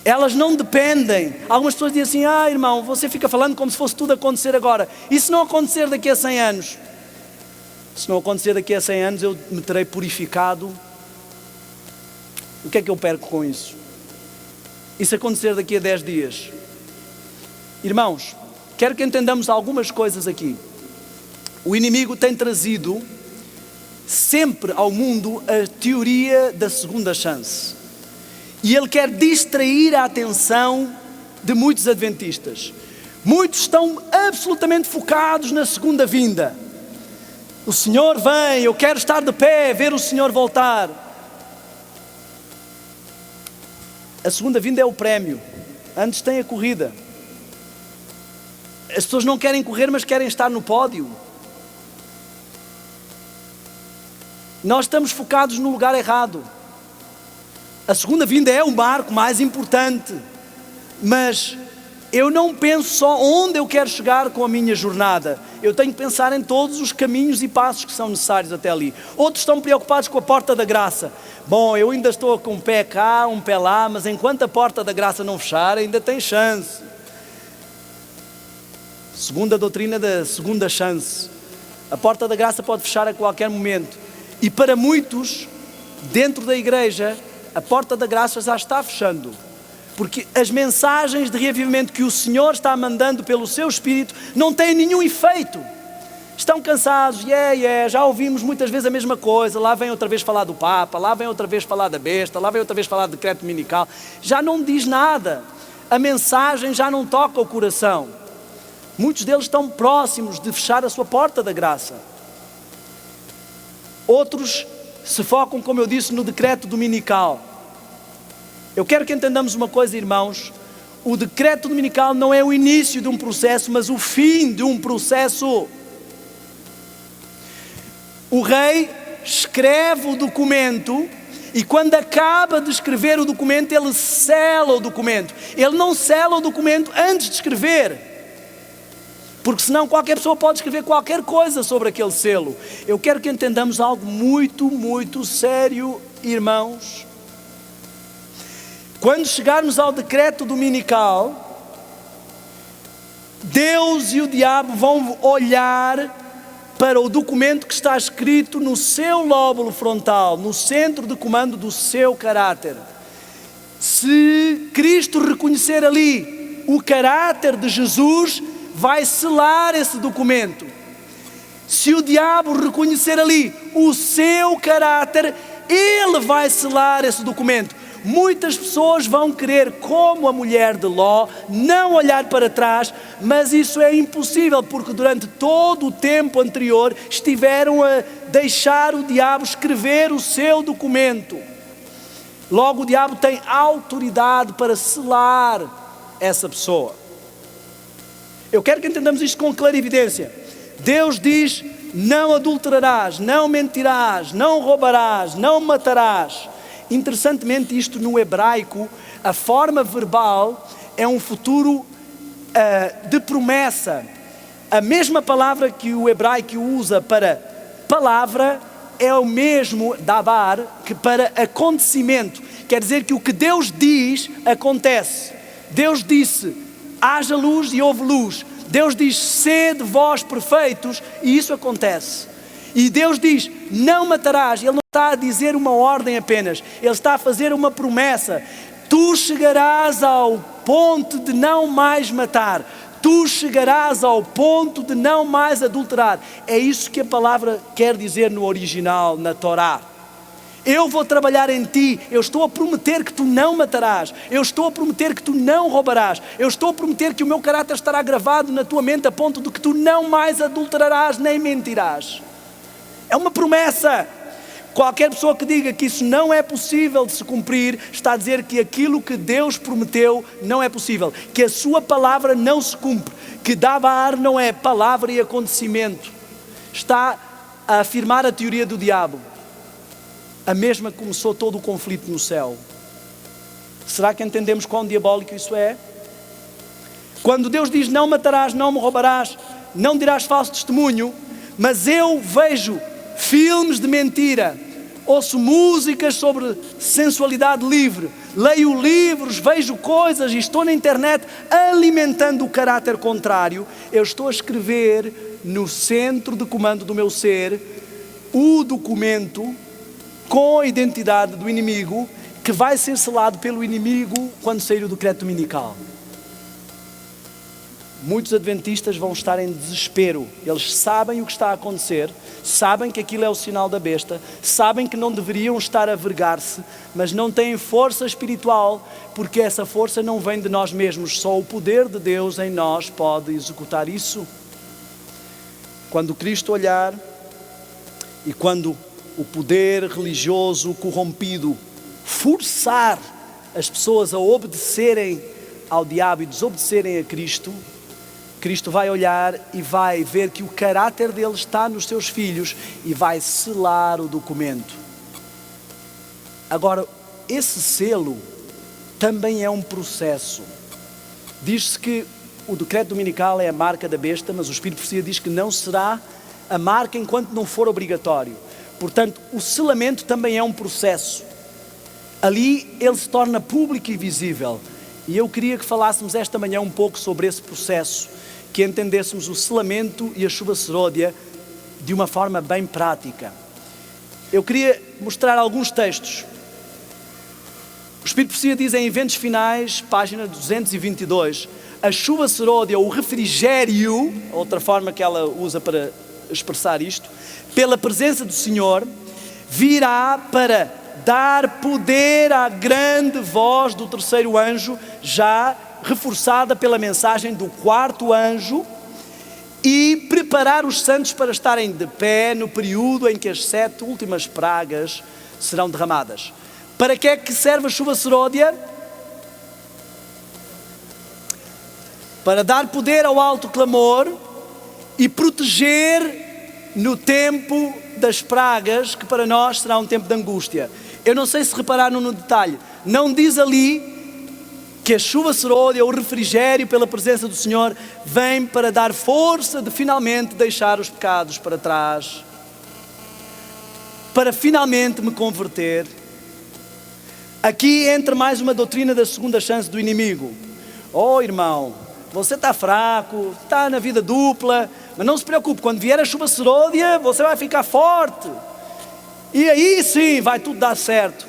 Elas não dependem. Algumas pessoas dizem assim, irmão, você fica falando como se fosse tudo acontecer agora. E se não acontecer daqui a 100 anos? Se não acontecer daqui a 100 anos, eu me terei purificado. O que é que eu perco com isso? E se acontecer daqui a 10 dias? Irmãos, quero que entendamos algumas coisas aqui. O inimigo tem trazido sempre ao mundo a teoria da segunda chance. E ele quer distrair a atenção de muitos adventistas. Muitos estão absolutamente focados na segunda vinda. O Senhor vem, eu quero estar de pé, ver o Senhor voltar. A segunda vinda é o prémio. Antes tem a corrida. As pessoas não querem correr, mas querem estar no pódio. Nós estamos focados no lugar errado. A segunda vinda é o marco mais importante, mas eu não penso só onde eu quero chegar com a minha jornada. Eu tenho que pensar em todos os caminhos e passos que são necessários até ali. Outros estão preocupados com a porta da graça. Bom, eu ainda estou com um pé cá, um pé lá, mas enquanto a porta da graça não fechar, ainda tem chance. Segundo a doutrina da segunda chance. A porta da graça pode fechar a qualquer momento. E para muitos, dentro da igreja, a porta da graça já está fechando. Porque as mensagens de reavivamento que o Senhor está mandando pelo seu Espírito não têm nenhum efeito. Estão cansados, já ouvimos muitas vezes a mesma coisa, lá vem outra vez falar do Papa, lá vem outra vez falar da besta, lá vem outra vez falar do decreto dominical. Já não diz nada, a mensagem já não toca o coração. Muitos deles estão próximos de fechar a sua porta da graça. Outros se focam, como eu disse, no decreto dominical. Eu quero que entendamos uma coisa, irmãos. O decreto dominical não é o início de um processo, mas o fim de um processo. O rei escreve o documento e quando acaba de escrever o documento, ele sela o documento. Ele não sela o documento antes de escrever, porque senão qualquer pessoa pode escrever qualquer coisa sobre aquele selo. Eu quero que entendamos algo muito, muito sério, irmãos. Quando chegarmos ao decreto dominical, Deus e o diabo vão olhar para o documento que está escrito no seu lóbulo frontal, no centro de comando do seu caráter. Se Cristo reconhecer ali o caráter de Jesus, vai selar esse documento. Se o diabo reconhecer ali o seu caráter, ele vai selar esse documento. Muitas pessoas vão querer, como a mulher de Ló, não olhar para trás, mas isso é impossível, porque durante todo o tempo anterior estiveram a deixar o diabo escrever o seu documento. Logo, o diabo tem autoridade para selar essa pessoa. Eu quero que entendamos isto com clarividência. Deus diz: não adulterarás, não mentirás, não roubarás, não matarás. Interessantemente, isto no hebraico, a forma verbal é um futuro de promessa. A mesma palavra que o hebraico usa para palavra é o mesmo davar que para acontecimento. Quer dizer que o que Deus diz acontece. Deus disse: haja luz e houve luz. Deus diz: sede vós perfeitos, e isso acontece. E Deus diz: não matarás. Ele não está a dizer uma ordem apenas, Ele está a fazer uma promessa. Tu chegarás ao ponto de não mais matar. Tu chegarás ao ponto de não mais adulterar. É isso que a palavra quer dizer no original, na Torá. Eu vou trabalhar em ti, eu estou a prometer que tu não matarás, eu estou a prometer que tu não roubarás, eu estou a prometer que o meu caráter estará gravado na tua mente a ponto de que tu não mais adulterarás nem mentirás. É uma promessa. Qualquer pessoa que diga que isso não é possível de se cumprir, está a dizer que aquilo que Deus prometeu não é possível, que a sua palavra não se cumpre, que davar não é palavra e acontecimento. Está a afirmar a teoria do diabo, a mesma que começou todo o conflito no céu. Será que entendemos quão diabólico isso é? Quando Deus diz: não matarás, não me roubarás, não dirás falso testemunho, mas eu vejo filmes de mentira, ouço músicas sobre sensualidade livre, leio livros, vejo coisas e estou na internet alimentando o caráter contrário, eu estou a escrever no centro de comando do meu ser o documento com a identidade do inimigo, que vai ser selado pelo inimigo quando sair o decreto dominical. Muitos adventistas vão estar em desespero. Eles sabem o que está a acontecer, sabem que aquilo é o sinal da besta, sabem que não deveriam estar a vergar-se, mas não têm força espiritual, porque essa força não vem de nós mesmos. Só o poder de Deus em nós pode executar isso. Quando Cristo olhar, E quando o poder religioso corrompido forçar as pessoas a obedecerem ao diabo e desobedecerem a Cristo, Cristo vai olhar e vai ver que o caráter dele está nos seus filhos e vai selar o documento. Agora, esse selo também é um processo. Diz-se que o decreto dominical é a marca da besta, mas o Espírito de Profecia diz que não será a marca enquanto não for obrigatório. Portanto, o selamento também é um processo. Ali ele se torna público e visível. E eu queria que falássemos esta manhã um pouco sobre esse processo, que entendêssemos o selamento e a chuva serôdia de uma forma bem prática. Eu queria mostrar alguns textos. O Espírito de Profecia diz em Eventos Finais, página 222, a chuva serôdia, o refrigério, outra forma que ela usa para expressar isto, pela presença do Senhor, virá para dar poder à grande voz do terceiro anjo, já reforçada pela mensagem do quarto anjo, e preparar os santos para estarem de pé no período em que as 7 últimas pragas serão derramadas. Para que é que serve a chuva serôdia? Para dar poder ao alto clamor e proteger no tempo das pragas, que para nós será um tempo de angústia. Eu não sei se repararam no detalhe, não diz ali que a chuva serôdia, o refrigério pela presença do Senhor, vem para dar força de finalmente deixar os pecados para trás, para finalmente me converter. Aqui entra mais uma doutrina da segunda chance do inimigo. Oh irmão, você está fraco, está na vida dupla, mas não se preocupe, quando vier a chuva serôdia, você vai ficar forte. E aí sim, vai tudo dar certo.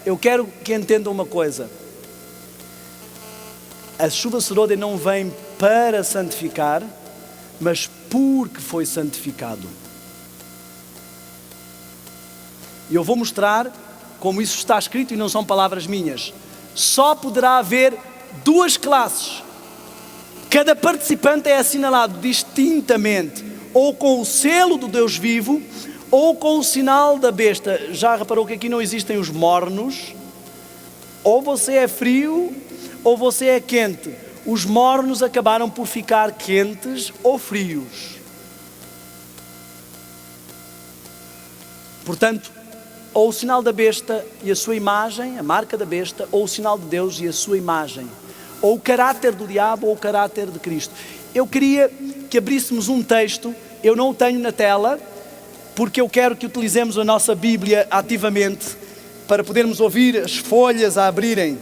Eu quero que entendam uma coisa. A chuva serôdia não vem para santificar, mas porque foi santificado. E eu vou mostrar como isso está escrito e não são palavras minhas. Só poderá haver 2 classes. Cada participante é assinalado distintamente, ou com o selo do Deus vivo, ou com o sinal da besta. Já reparou que aqui não existem os mornos? Ou você é frio, ou você é quente. Os mornos acabaram por ficar quentes ou frios. Portanto, ou o sinal da besta e a sua imagem, a marca da besta, ou o sinal de Deus e a sua imagem. Ou o caráter do diabo ou o caráter de Cristo. Eu queria que abríssemos um texto, eu não o tenho na tela, porque eu quero que utilizemos a nossa Bíblia ativamente, para podermos ouvir as folhas a abrirem.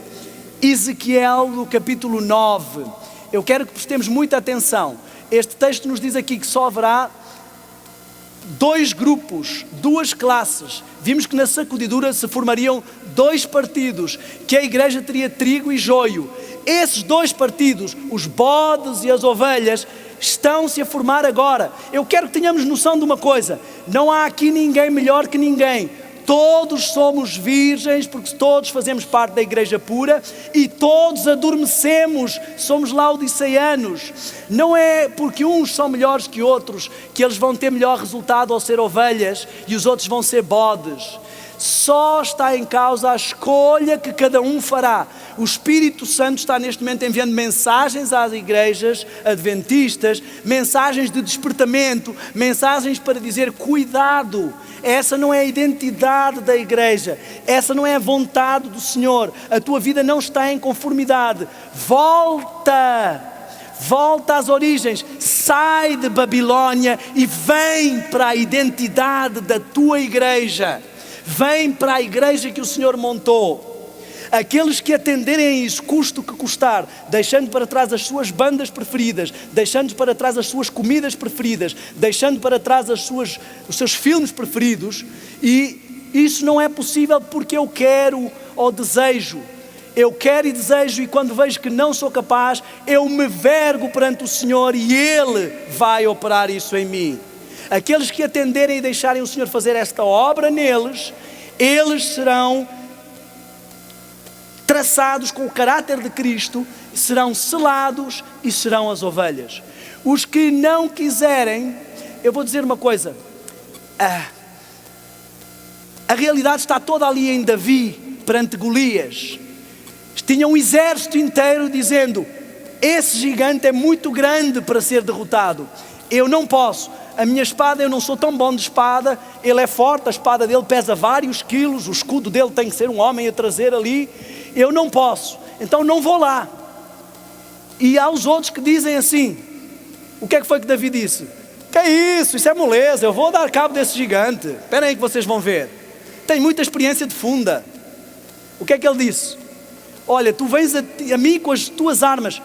Ezequiel, no capítulo 9. Eu quero que prestemos muita atenção. Este texto nos diz aqui que só haverá 2 grupos, 2 classes. Vimos que na sacudidura se formariam 2 partidos, que a igreja teria trigo e joio. Esses 2 partidos, os bodes e as ovelhas, estão-se a formar agora. Eu quero que tenhamos noção de uma coisa: não há aqui ninguém melhor que ninguém. Todos somos virgens, porque todos fazemos parte da igreja pura e todos adormecemos, somos laodiceanos. Não é porque uns são melhores que outros que eles vão ter melhor resultado ao ser ovelhas e os outros vão ser bodes. Só está em causa a escolha que cada um fará. O Espírito Santo está neste momento enviando mensagens às igrejas adventistas, mensagens de despertamento, mensagens para dizer: cuidado, essa não é a identidade da igreja, essa não é a vontade do Senhor, a tua vida não está em conformidade. Volta às origens, sai de Babilônia e vem para a identidade da tua igreja. Vem para a igreja que o Senhor montou. Aqueles que atenderem a isso, custe o que custar, deixando para trás as suas bandas preferidas, deixando para trás as suas comidas preferidas, deixando para trás os seus filmes preferidos, e isso não é possível porque eu quero ou desejo. Eu quero e desejo, e quando vejo que não sou capaz, eu me vergo perante o Senhor e Ele vai operar isso em mim. Aqueles que atenderem e deixarem o Senhor fazer esta obra neles, eles serão traçados com o caráter de Cristo, serão selados e serão as ovelhas. Os que não quiserem, eu vou dizer uma coisa, A realidade está toda ali em Davi, perante Golias. Tinha um exército inteiro dizendo: esse gigante é muito grande para ser derrotado. Eu não posso. A minha espada, eu não sou tão bom de espada. Ele é forte, a espada dele pesa vários quilos. O escudo dele tem que ser um homem a trazer ali. Eu não posso, então não vou lá. E há os outros que dizem assim: o que é que foi que Davi disse? Que é isso? Isso é moleza, eu vou dar cabo desse gigante. Esperem aí que vocês vão ver. Tem muita experiência de funda. O que é que ele disse? Olha, tu vens a mim com as tuas armas.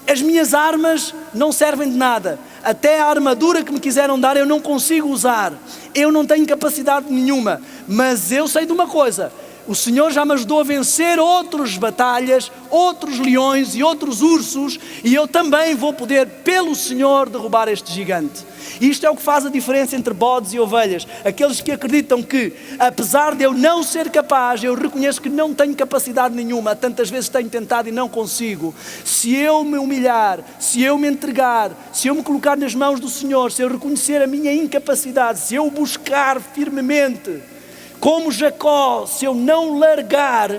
As minhas armas não servem de nada. Até a armadura que me quiseram dar eu não consigo usar. Eu não tenho capacidade nenhuma. Mas eu sei de uma coisa: o Senhor já me ajudou a vencer outras batalhas, outros leões e outros ursos, e eu também vou poder, pelo Senhor, derrubar este gigante. E isto é o que faz a diferença entre bodes e ovelhas. Aqueles que acreditam que, apesar de eu não ser capaz, eu reconheço que não tenho capacidade nenhuma, tantas vezes tenho tentado e não consigo. Se eu me humilhar, se eu me entregar, se eu me colocar nas mãos do Senhor, se eu reconhecer a minha incapacidade, se eu buscar firmemente, como Jacó, se eu não largar,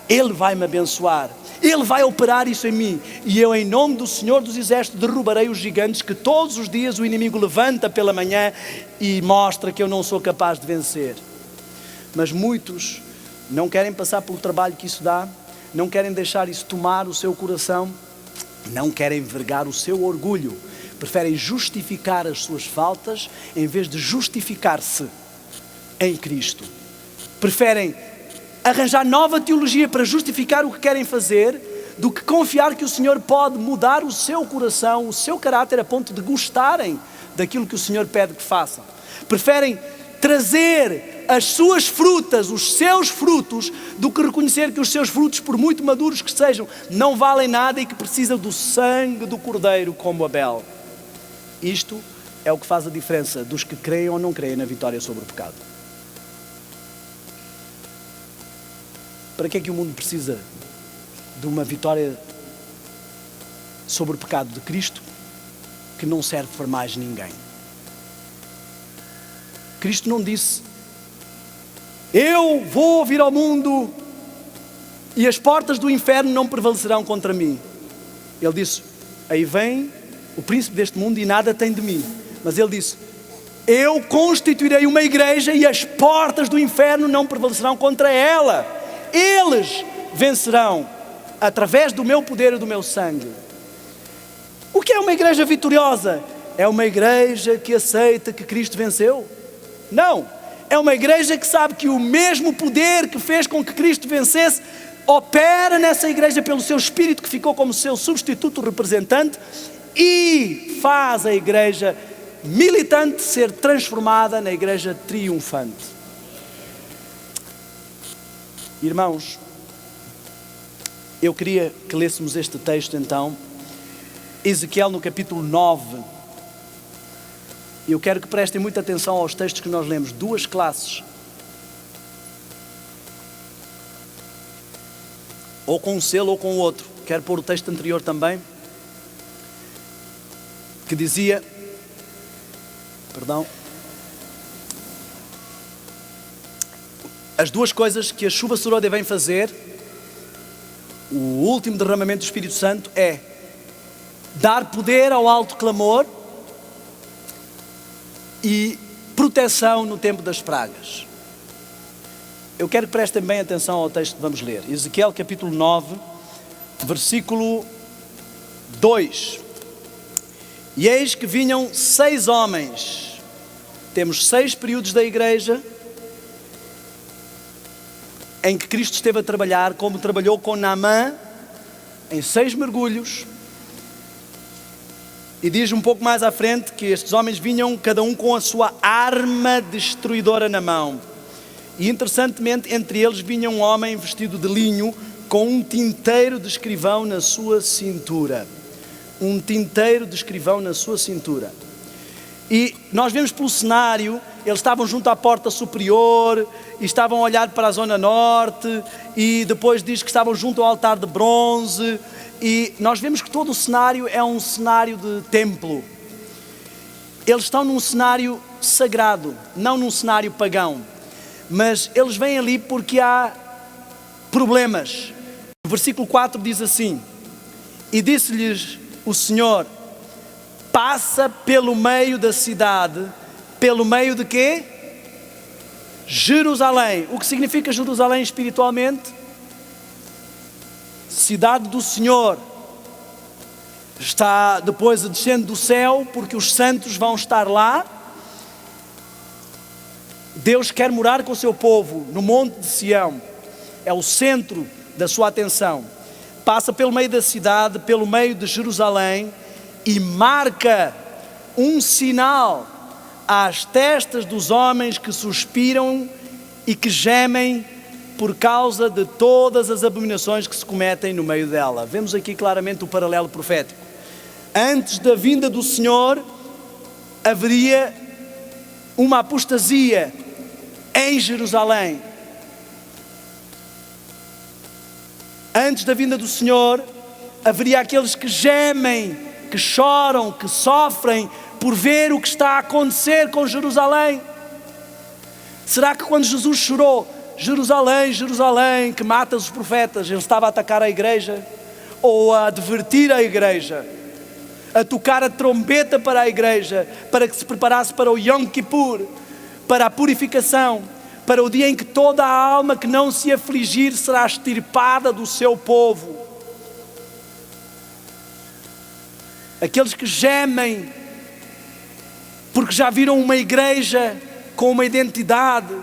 Ele vai me abençoar. Ele vai operar isso em mim. E eu, em nome do Senhor dos Exércitos, derrubarei os gigantes que todos os dias o inimigo levanta pela manhã e mostra que eu não sou capaz de vencer. Mas muitos não querem passar pelo trabalho que isso dá, não querem deixar isso tomar o seu coração, não querem vergar o seu orgulho, preferem justificar as suas faltas em vez de justificar-se em Cristo. Preferem arranjar nova teologia para justificar o que querem fazer do que confiar que o Senhor pode mudar o seu coração, o seu caráter, a ponto de gostarem daquilo que o Senhor pede que façam. Preferem trazer as suas frutas, os seus frutos, do que reconhecer que os seus frutos, por muito maduros que sejam, não valem nada e que precisam do sangue do Cordeiro como Abel. Isto é o que faz a diferença dos que creem ou não creem na vitória sobre o pecado. Para que é que o mundo precisa de uma vitória sobre o pecado de Cristo que não serve para mais ninguém? Cristo não disse: eu vou vir ao mundo e as portas do inferno não prevalecerão contra mim. Ele disse: aí vem o príncipe deste mundo e nada tem de mim. Mas ele disse: eu constituirei uma igreja e as portas do inferno não prevalecerão contra ela. Eles vencerão através do meu poder e do meu sangue. O que é uma igreja vitoriosa? É uma igreja que aceita que Cristo venceu? Não. É uma igreja que sabe que o mesmo poder que fez com que Cristo vencesse opera nessa igreja pelo seu Espírito, que ficou como seu substituto representante, e faz a igreja militante ser transformada na igreja triunfante. Irmãos, eu queria que lêssemos este texto então, Ezequiel no capítulo 9. Eu quero que prestem muita atenção aos textos que nós lemos, duas classes. Ou com um selo ou com o outro. Quero pôr o texto anterior também, que dizia, as duas coisas que a chuva serôdia vem fazer, o último derramamento do Espírito Santo, é dar poder ao alto clamor e proteção no tempo das pragas. Eu quero que prestem bem atenção ao texto que vamos ler. Ezequiel capítulo 9, versículo 2. E eis que vinham 6 homens. Temos 6 períodos da igreja em que Cristo esteve a trabalhar, como trabalhou com Naamã, em 6 mergulhos. E diz um pouco mais à frente que estes homens vinham cada um com a sua arma destruidora na mão. E interessantemente, entre eles vinha um homem vestido de linho com um tinteiro de escrivão na sua cintura. Um tinteiro de escrivão na sua cintura. E nós vemos pelo cenário, eles estavam junto à porta superior e estavam a olhar para a zona norte, e depois diz que estavam junto ao altar de bronze, e nós vemos que todo o cenário é um cenário de templo. Eles estão num cenário sagrado, não num cenário pagão. mas eles vêm ali porque há problemas. O versículo 4 diz assim: e disse-lhes o Senhor: passa pelo meio da cidade. Pelo meio de quê? Jerusalém. O que significa Jerusalém espiritualmente? Cidade do Senhor. Está depois descendo do céu, porque os santos vão estar lá. Deus quer morar com o seu povo no Monte de Sião. É o centro da sua atenção. Passa pelo meio da cidade, pelo meio de Jerusalém, e marca um sinal às testas dos homens que suspiram e que gemem por causa de todas as abominações que se cometem no meio dela. Vemos aqui claramente o paralelo profético. Antes da vinda do Senhor, haveria uma apostasia em Jerusalém. Antes da vinda do Senhor, haveria aqueles que gemem, que choram, que sofrem por ver o que está a acontecer com Jerusalém. Será que quando Jesus chorou, Jerusalém, Jerusalém, que matas os profetas, ele estava a atacar a igreja? Ou a advertir a igreja? A tocar a trombeta para a igreja, para que se preparasse para o Yom Kippur, para a purificação, para o dia em que toda a alma que não se afligir será extirpada do seu povo. Aqueles que gemem porque já viram uma igreja com uma identidade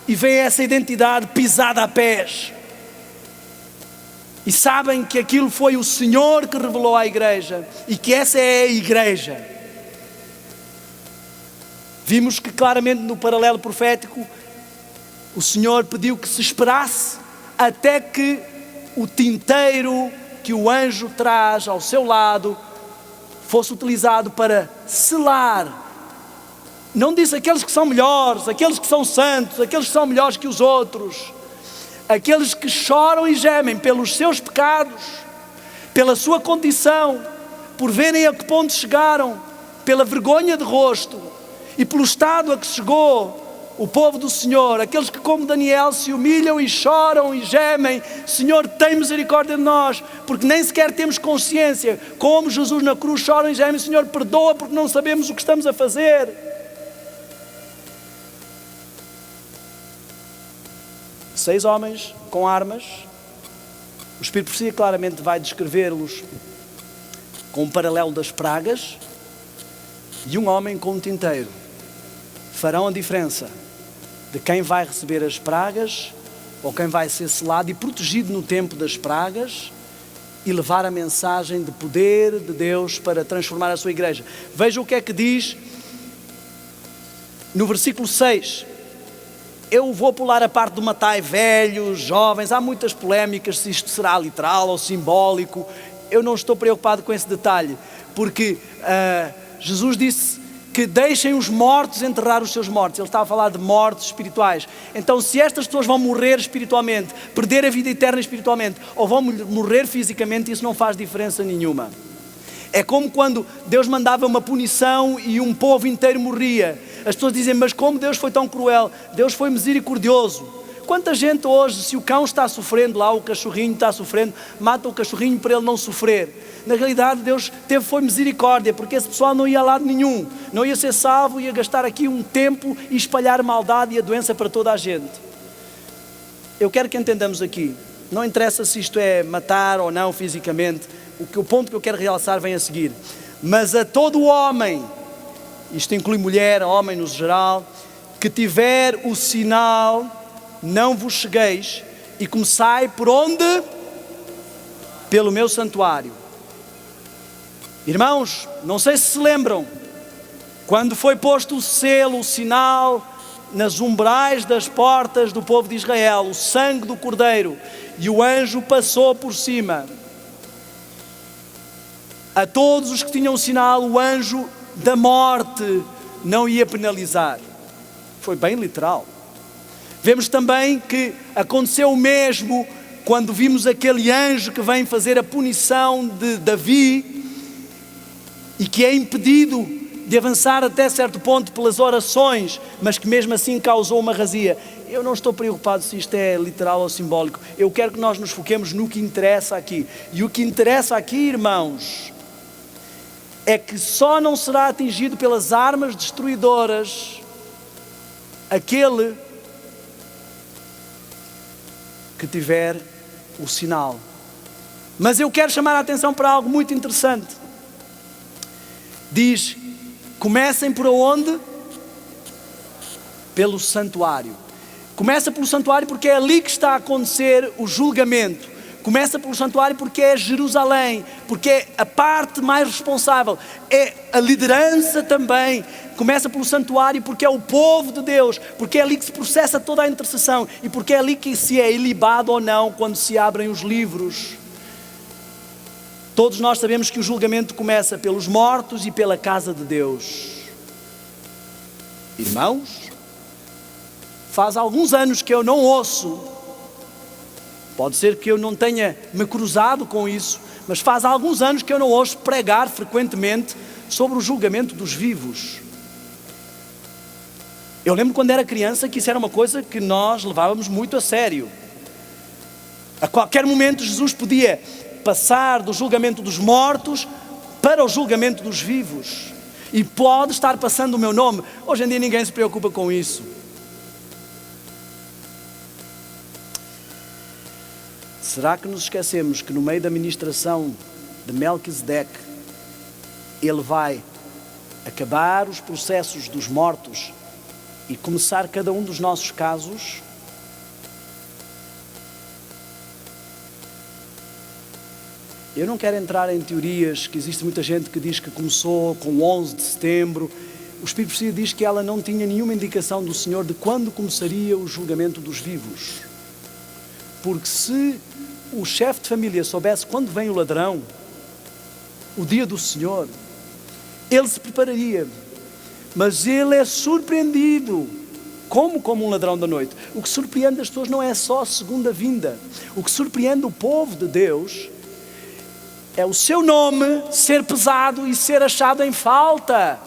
e veem essa identidade pisada a pés. E sabem que aquilo foi o Senhor que revelou à igreja e que essa é a igreja. Vimos que claramente no paralelo profético o Senhor pediu que se esperasse até que o tinteiro que o anjo traz ao seu lado fosse utilizado para selar. Não disse aqueles que são melhores, aqueles que são santos, aqueles que são melhores que os outros. Aqueles que choram e gemem pelos seus pecados, pela sua condição, por verem a que ponto chegaram, pela vergonha de rosto e pelo estado a que chegou o povo do Senhor. Aqueles que, como Daniel, se humilham e choram e gemem: Senhor, tem misericórdia de nós, porque nem sequer temos consciência. Como Jesus na cruz, choram e gemem: Senhor, perdoa, porque não sabemos o que estamos a fazer. 6 homens com armas. O Espírito Profecia claramente vai descrevê-los com um paralelo das pragas, e um homem com um tinteiro farão a diferença de quem vai receber as pragas ou quem vai ser selado e protegido no tempo das pragas e levar a mensagem de poder de Deus para transformar a sua igreja. Veja o que é que diz no versículo 6. Eu vou pular a parte do matai velhos, jovens. Há muitas polémicas se isto será literal ou simbólico. Eu não estou preocupado com esse detalhe, porque Jesus disse que deixem os mortos enterrar os seus mortos. Ele estava a falar de mortes espirituais. Então, se estas pessoas vão morrer espiritualmente, perder a vida eterna espiritualmente, ou vão morrer fisicamente, isso não faz diferença nenhuma. É como quando Deus mandava uma punição e um povo inteiro morria. As pessoas dizem: mas como Deus foi tão cruel? Deus foi misericordioso. Quanta gente hoje, se o cão está sofrendo lá, o cachorrinho está sofrendo, mata o cachorrinho para ele não sofrer. Na realidade, Deus foi misericórdia, porque esse pessoal não ia a lado nenhum, não ia ser salvo, ia gastar aqui um tempo e espalhar maldade e a doença para toda a gente. Eu quero que entendamos aqui, não interessa se isto é matar ou não fisicamente, o ponto que eu quero realçar vem a seguir. Mas a todo homem, isto inclui mulher, homem no geral, que tiver o sinal, não vos chegueis, e começai por onde? Pelo meu santuário. Irmãos, não sei se lembram, quando foi posto o selo, o sinal, nas umbrais das portas do povo de Israel, o sangue do Cordeiro, e o anjo passou por cima. A todos os que tinham o sinal, o anjo da morte não ia penalizar. Foi bem literal. Vemos também que aconteceu o mesmo quando vimos aquele anjo que vem fazer a punição de Davi e que é impedido de avançar até certo ponto pelas orações, mas que mesmo assim causou uma razia. eu não estou preocupado se isto é literal ou simbólico. Eu quero que nós nos foquemos no que interessa aqui. E o que interessa aqui, irmãos, é que só não será atingido pelas armas destruidoras aquele que tiver o sinal. Mas eu quero chamar a atenção para algo muito interessante. Diz, comecem por onde? Pelo santuário. Começa pelo santuário porque é ali que está a acontecer o julgamento. Começa pelo santuário porque é Jerusalém, porque é a parte mais responsável, é a liderança também. Começa pelo santuário porque é o povo de Deus, porque é ali que se processa toda a intercessão e porque é ali que se é ilibado ou não quando se abrem os livros. Todos nós sabemos que o julgamento começa pelos mortos e pela casa de Deus. Irmãos, faz alguns anos que eu não ouço, pode ser que eu não tenha me cruzado com isso, mas faz alguns anos que eu não ouço pregar frequentemente sobre o julgamento dos vivos. Eu lembro quando era criança que isso era uma coisa que nós levávamos muito a sério. A qualquer momento Jesus podia passar do julgamento dos mortos para o julgamento dos vivos. E pode estar passando o meu nome. Hoje em dia ninguém se preocupa com isso. Será que nos esquecemos que no meio da ministração de Melquisedeque, ele vai acabar os processos dos mortos e começar cada um dos nossos casos? Eu não quero entrar em teorias, que existe muita gente que diz que começou com 11 de setembro. O Espírito de Profecia diz que ela não tinha nenhuma indicação do Senhor de quando começaria o julgamento dos vivos. Porque se o chefe de família soubesse quando vem o ladrão, o dia do Senhor, ele se prepararia. Mas ele é surpreendido, como um ladrão da noite. O que surpreende as pessoas não é só a segunda vinda. O que surpreende o povo de Deus é o seu nome ser pesado e ser achado em falta.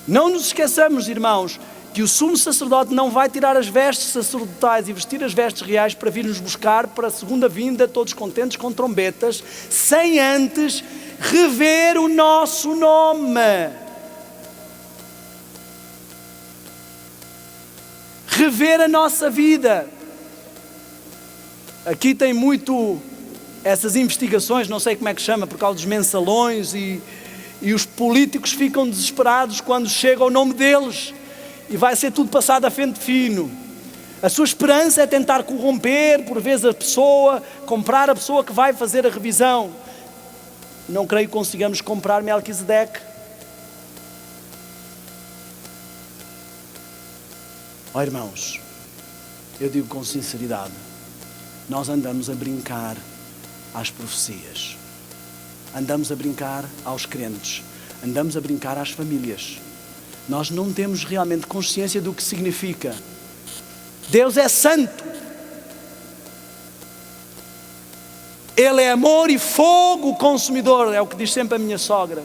Não nos esqueçamos, irmãos, que o sumo sacerdote não vai tirar as vestes sacerdotais e vestir as vestes reais para vir nos buscar para a segunda vinda, todos contentes com trombetas, sem antes rever o nosso nome. Rever a nossa vida. Aqui tem muito essas investigações, não sei como é que chama, por causa dos mensalões e os políticos ficam desesperados quando chega o nome deles e vai ser tudo passado a fente fino. A sua esperança é tentar corromper, por vezes, a pessoa, comprar a pessoa que vai fazer a revisão. Não creio que consigamos comprar Melquisedeque. Oh, irmãos, eu digo com sinceridade, nós andamos a brincar às profecias, andamos a brincar aos crentes, andamos a brincar às famílias. Nós não temos realmente consciência do que significa. Deus é santo. Ele é amor e fogo consumidor, é o que diz sempre a minha sogra.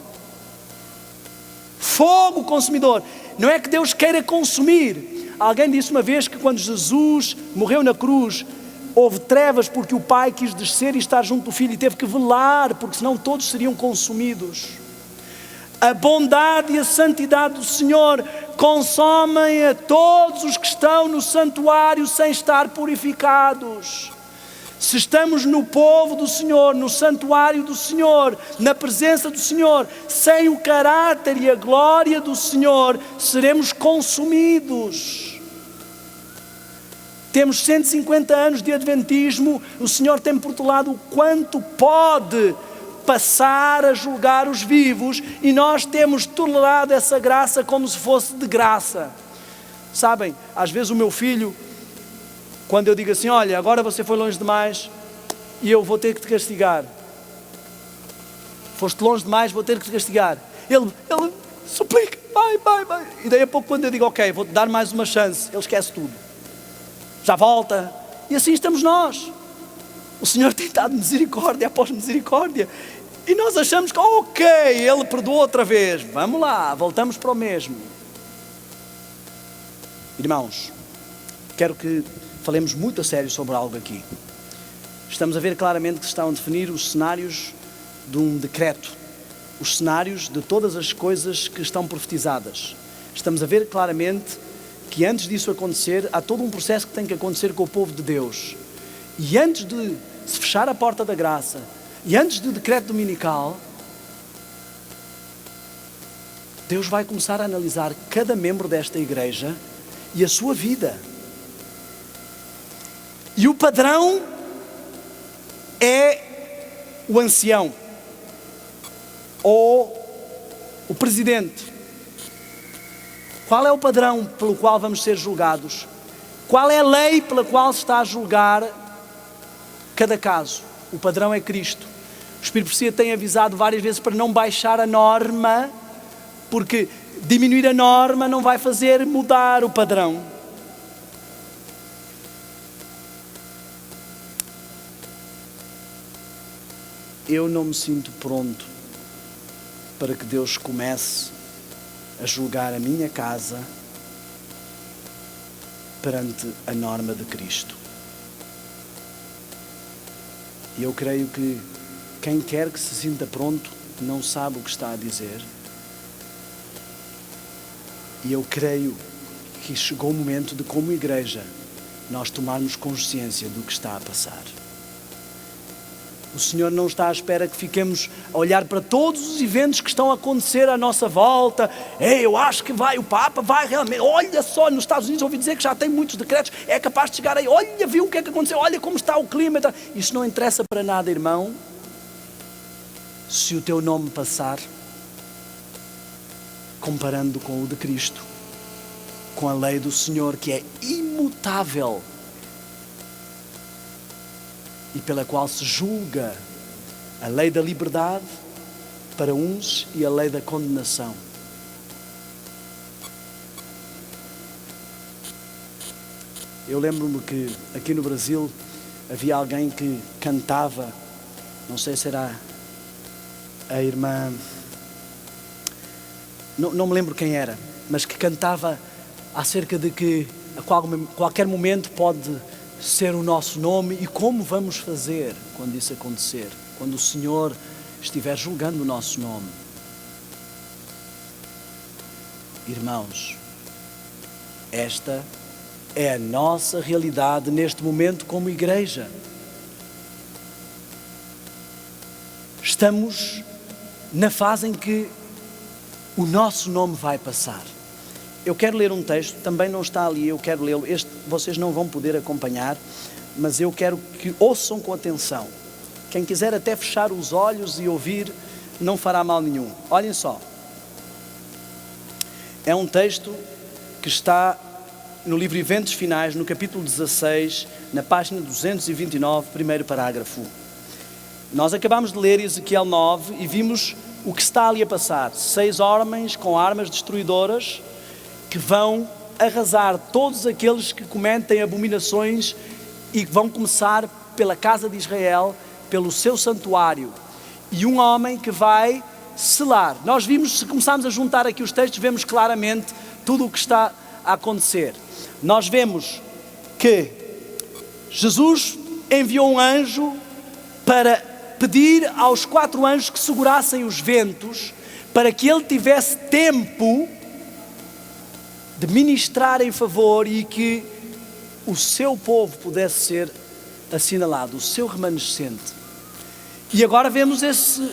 Fogo consumidor. Não é que Deus queira consumir. Alguém disse uma vez que quando Jesus morreu na cruz, houve trevas porque o Pai quis descer e estar junto do Filho e teve que velar, porque senão todos seriam consumidos. A bondade e a santidade do Senhor consomem a todos os que estão no santuário sem estar purificados. Se estamos no povo do Senhor, no santuário do Senhor, na presença do Senhor, sem o caráter e a glória do Senhor, seremos consumidos. Temos 150 anos de adventismo, o Senhor tem protelado o quanto pode passar a julgar os vivos e nós temos tolerado essa graça como se fosse de graça. Sabem, às vezes o meu filho, quando eu digo assim, olha, agora você foi longe demais e eu vou ter que te castigar. Foste longe demais, vou ter que te castigar. Ele suplica, vai. E daí a pouco quando eu digo, ok, vou-te dar mais uma chance, ele esquece tudo. Já volta. E assim estamos nós. O Senhor tem dado misericórdia após misericórdia. E nós achamos que, ok, Ele perdoou outra vez. Vamos lá, voltamos para o mesmo. Irmãos, quero que falemos muito a sério sobre algo aqui. Estamos a ver claramente que se estão a definir os cenários de um decreto, os cenários de todas as coisas que estão profetizadas. Estamos a ver claramente que antes disso acontecer, há todo um processo que tem que acontecer com o povo de Deus. E antes de se fechar a porta da graça, e antes do decreto dominical, Deus vai começar a analisar cada membro desta igreja e a sua vida. E o padrão é o ancião ou o presidente. Qual é o padrão pelo qual vamos ser julgados? Qual é a lei pela qual se está a julgar cada caso? O padrão é Cristo. O Espírito Santo tem avisado várias vezes para não baixar a norma, porque diminuir a norma não vai fazer mudar o padrão. Eu não me sinto pronto para que Deus comece a julgar a minha casa perante a norma de Cristo. E eu creio que quem quer que se sinta pronto não sabe o que está a dizer. E eu creio que chegou o momento de, como igreja, nós tomarmos consciência do que está a passar. O Senhor não está à espera que fiquemos a olhar para todos os eventos que estão a acontecer à nossa volta. Eu acho que o Papa vai realmente. Olha só, nos Estados Unidos ouvi dizer que já tem muitos decretos. É capaz de chegar aí. Olha, viu o que é que aconteceu? Olha como está o clima. Isso não interessa para nada, irmão. Se o teu nome passar, comparando com o de Cristo, com a lei do Senhor, que é imutável e pela qual se julga a lei da liberdade para uns e a lei da condenação. Eu lembro-me que aqui no Brasil havia alguém que cantava, não sei se era a irmã, não me lembro quem era, mas que cantava acerca de que a qualquer momento pode ser o nosso nome e como vamos fazer quando isso acontecer, quando o Senhor estiver julgando o nosso nome. Irmãos, esta é a nossa realidade neste momento como igreja. Estamos na fase em que o nosso nome vai passar. Eu quero ler um texto, também não está ali, eu quero lê-lo. Este vocês não vão poder acompanhar, mas eu quero que ouçam com atenção. Quem quiser até fechar os olhos e ouvir, não fará mal nenhum. Olhem só. É um texto que está no livro Eventos Finais, no capítulo 16, na página 229, primeiro parágrafo. Nós acabamos de ler Ezequiel 9 e vimos o que está ali a passar. 6 homens com armas destruidoras que vão arrasar todos aqueles que cometem abominações e que vão começar pela casa de Israel, pelo seu santuário. E um homem que vai selar. Nós vimos, se começarmos a juntar aqui os textos, vemos claramente tudo o que está a acontecer. Nós vemos que Jesus enviou um anjo para pedir aos 4 anjos que segurassem os ventos para que ele tivesse tempo de ministrar em favor e que o seu povo pudesse ser assinalado, o seu remanescente. E agora vemos esse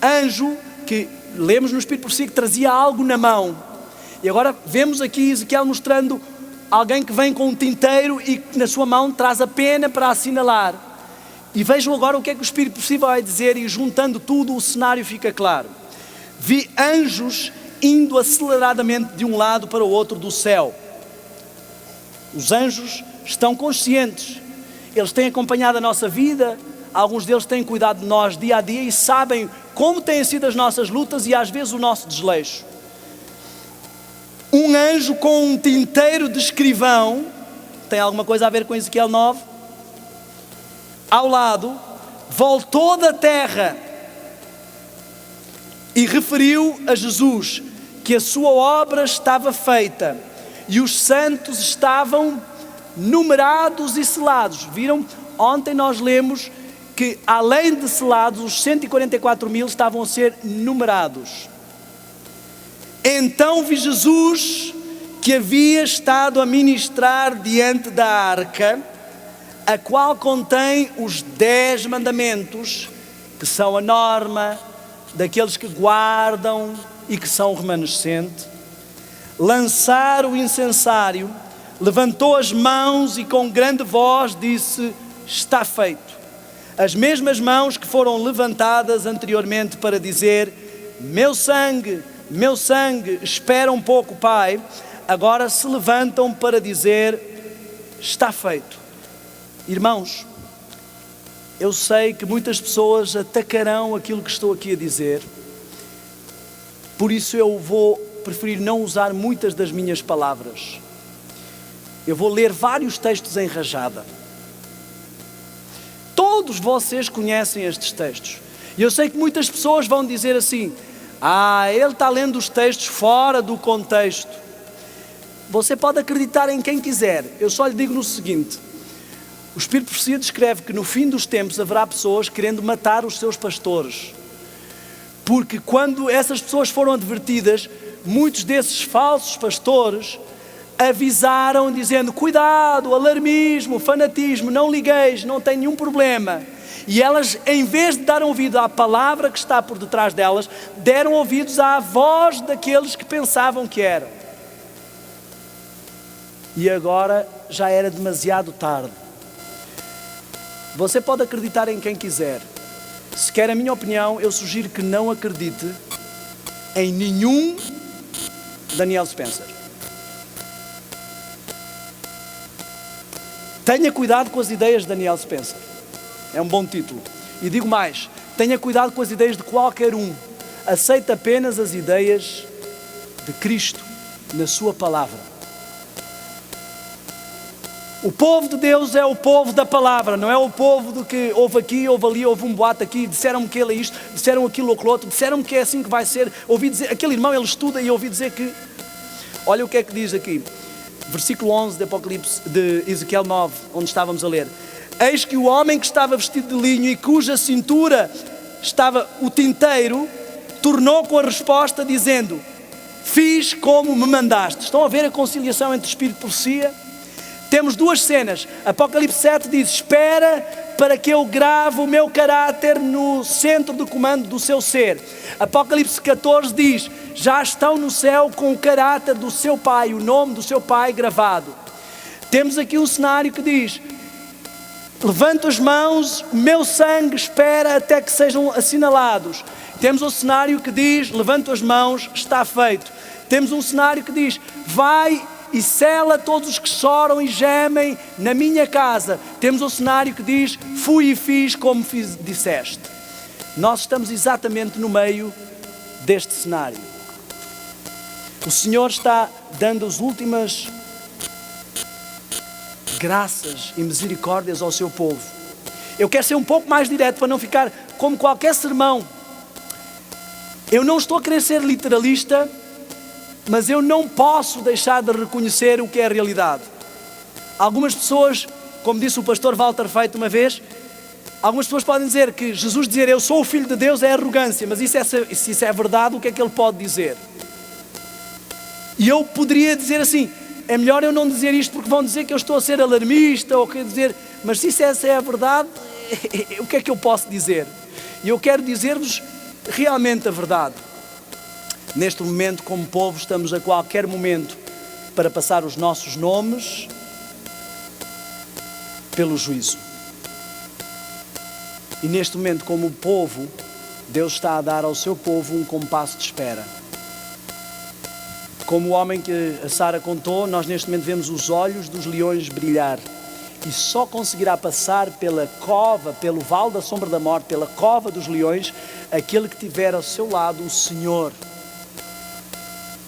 anjo que lemos no Espírito por si que trazia algo na mão. E agora vemos aqui Ezequiel mostrando alguém que vem com um tinteiro e que na sua mão traz a pena para assinalar. E vejam agora o que é que o Espírito por si vai dizer, e juntando tudo o cenário fica claro. Vi anjos indo aceleradamente de um lado para o outro do céu. Os anjos estão conscientes, eles têm acompanhado a nossa vida, alguns deles têm cuidado de nós dia a dia e sabem como têm sido as nossas lutas e às vezes o nosso desleixo. Um anjo com um tinteiro de escrivão, tem alguma coisa a ver com Ezequiel 9? Ao lado, voltou da terra e referiu a Jesus que a sua obra estava feita, e os santos estavam numerados e selados. Viram? Ontem nós lemos que além de selados, os 144.000 estavam a ser numerados. Então vi Jesus que havia estado a ministrar diante da arca, a qual contém os 10 mandamentos, que são a norma daqueles que guardam e que são remanescentes. Lançar o incensário, levantou as mãos e com grande voz disse: está feito. As mesmas mãos que foram levantadas anteriormente para dizer: meu sangue, espera um pouco, Pai, agora se levantam para dizer: está feito. Irmãos, eu sei que muitas pessoas atacarão aquilo que estou aqui a dizer, por isso eu vou preferir não usar muitas das minhas palavras. Eu vou ler vários textos em rajada. Todos vocês conhecem estes textos. E eu sei que muitas pessoas vão dizer assim: ele está lendo os textos fora do contexto. Você pode acreditar em quem quiser. Eu só lhe digo no seguinte: o Espírito de Profecia descreve que no fim dos tempos haverá pessoas querendo matar os seus pastores. Porque quando essas pessoas foram advertidas, muitos desses falsos pastores avisaram dizendo: cuidado, alarmismo, fanatismo, não ligueis, não tem nenhum problema. E elas, em vez de dar ouvido à palavra que está por detrás delas, deram ouvidos à voz daqueles que pensavam que eram. E agora já era demasiado tarde. Você pode acreditar em quem quiser. Se quer a minha opinião, eu sugiro que não acredite em nenhum Daniel Spencer. Tenha cuidado com as ideias de Daniel Spencer. É um bom título. E digo mais, tenha cuidado com as ideias de qualquer um. Aceite apenas as ideias de Cristo na sua palavra. O povo de Deus é o povo da palavra, não é o povo do que houve aqui, houve ali, houve um boato aqui, disseram-me que ele é isto, disseram aquilo ou aquilo outro, disseram-me que é assim que vai ser. Ouvi dizer, aquele irmão ele estuda e ouvi dizer que... Olha o que é que diz aqui. Versículo 11 de Apocalipse, de Ezequiel 9, onde estávamos a ler. Eis que o homem que estava vestido de linho e cuja cintura estava o tinteiro, tornou com a resposta dizendo: fiz como me mandaste. Estão a ver a conciliação entre Espírito e profecia? Temos duas cenas. Apocalipse 7 diz: espera para que eu grave o meu caráter no centro do comando do seu ser. Apocalipse 14 diz: já estão no céu com o caráter do seu pai, o nome do seu pai gravado. Temos aqui um cenário que diz: levanto as mãos, o meu sangue espera até que sejam assinalados. Temos um cenário que diz: levanto as mãos, está feito. Temos um cenário que diz: vai e sela todos os que choram e gemem na minha casa. Temos um cenário que diz: fui e fiz como disseste. Nós estamos exatamente no meio deste cenário. O Senhor está dando as últimas graças e misericórdias ao seu povo. Eu quero ser um pouco mais direto para não ficar como qualquer sermão. Eu não estou a querer ser literalista, mas eu não posso deixar de reconhecer o que é a realidade. Algumas pessoas, como disse o pastor Walter Feito uma vez, algumas pessoas podem dizer que Jesus dizer eu sou o Filho de Deus é arrogância, mas se isso é verdade, o que é que ele pode dizer? E eu poderia dizer assim: é melhor eu não dizer isto porque vão dizer que eu estou a ser alarmista, ou quer dizer, mas se isso essa é a verdade, o que é que eu posso dizer? E eu quero dizer-vos realmente a verdade. Neste momento, como povo, estamos a qualquer momento para passar os nossos nomes pelo juízo. E neste momento, como povo, Deus está a dar ao seu povo um compasso de espera. Como o homem que a Sara contou, nós neste momento vemos os olhos dos leões brilhar. E só conseguirá passar pela cova, pelo vale da sombra da morte, pela cova dos leões, aquele que tiver ao seu lado o Senhor.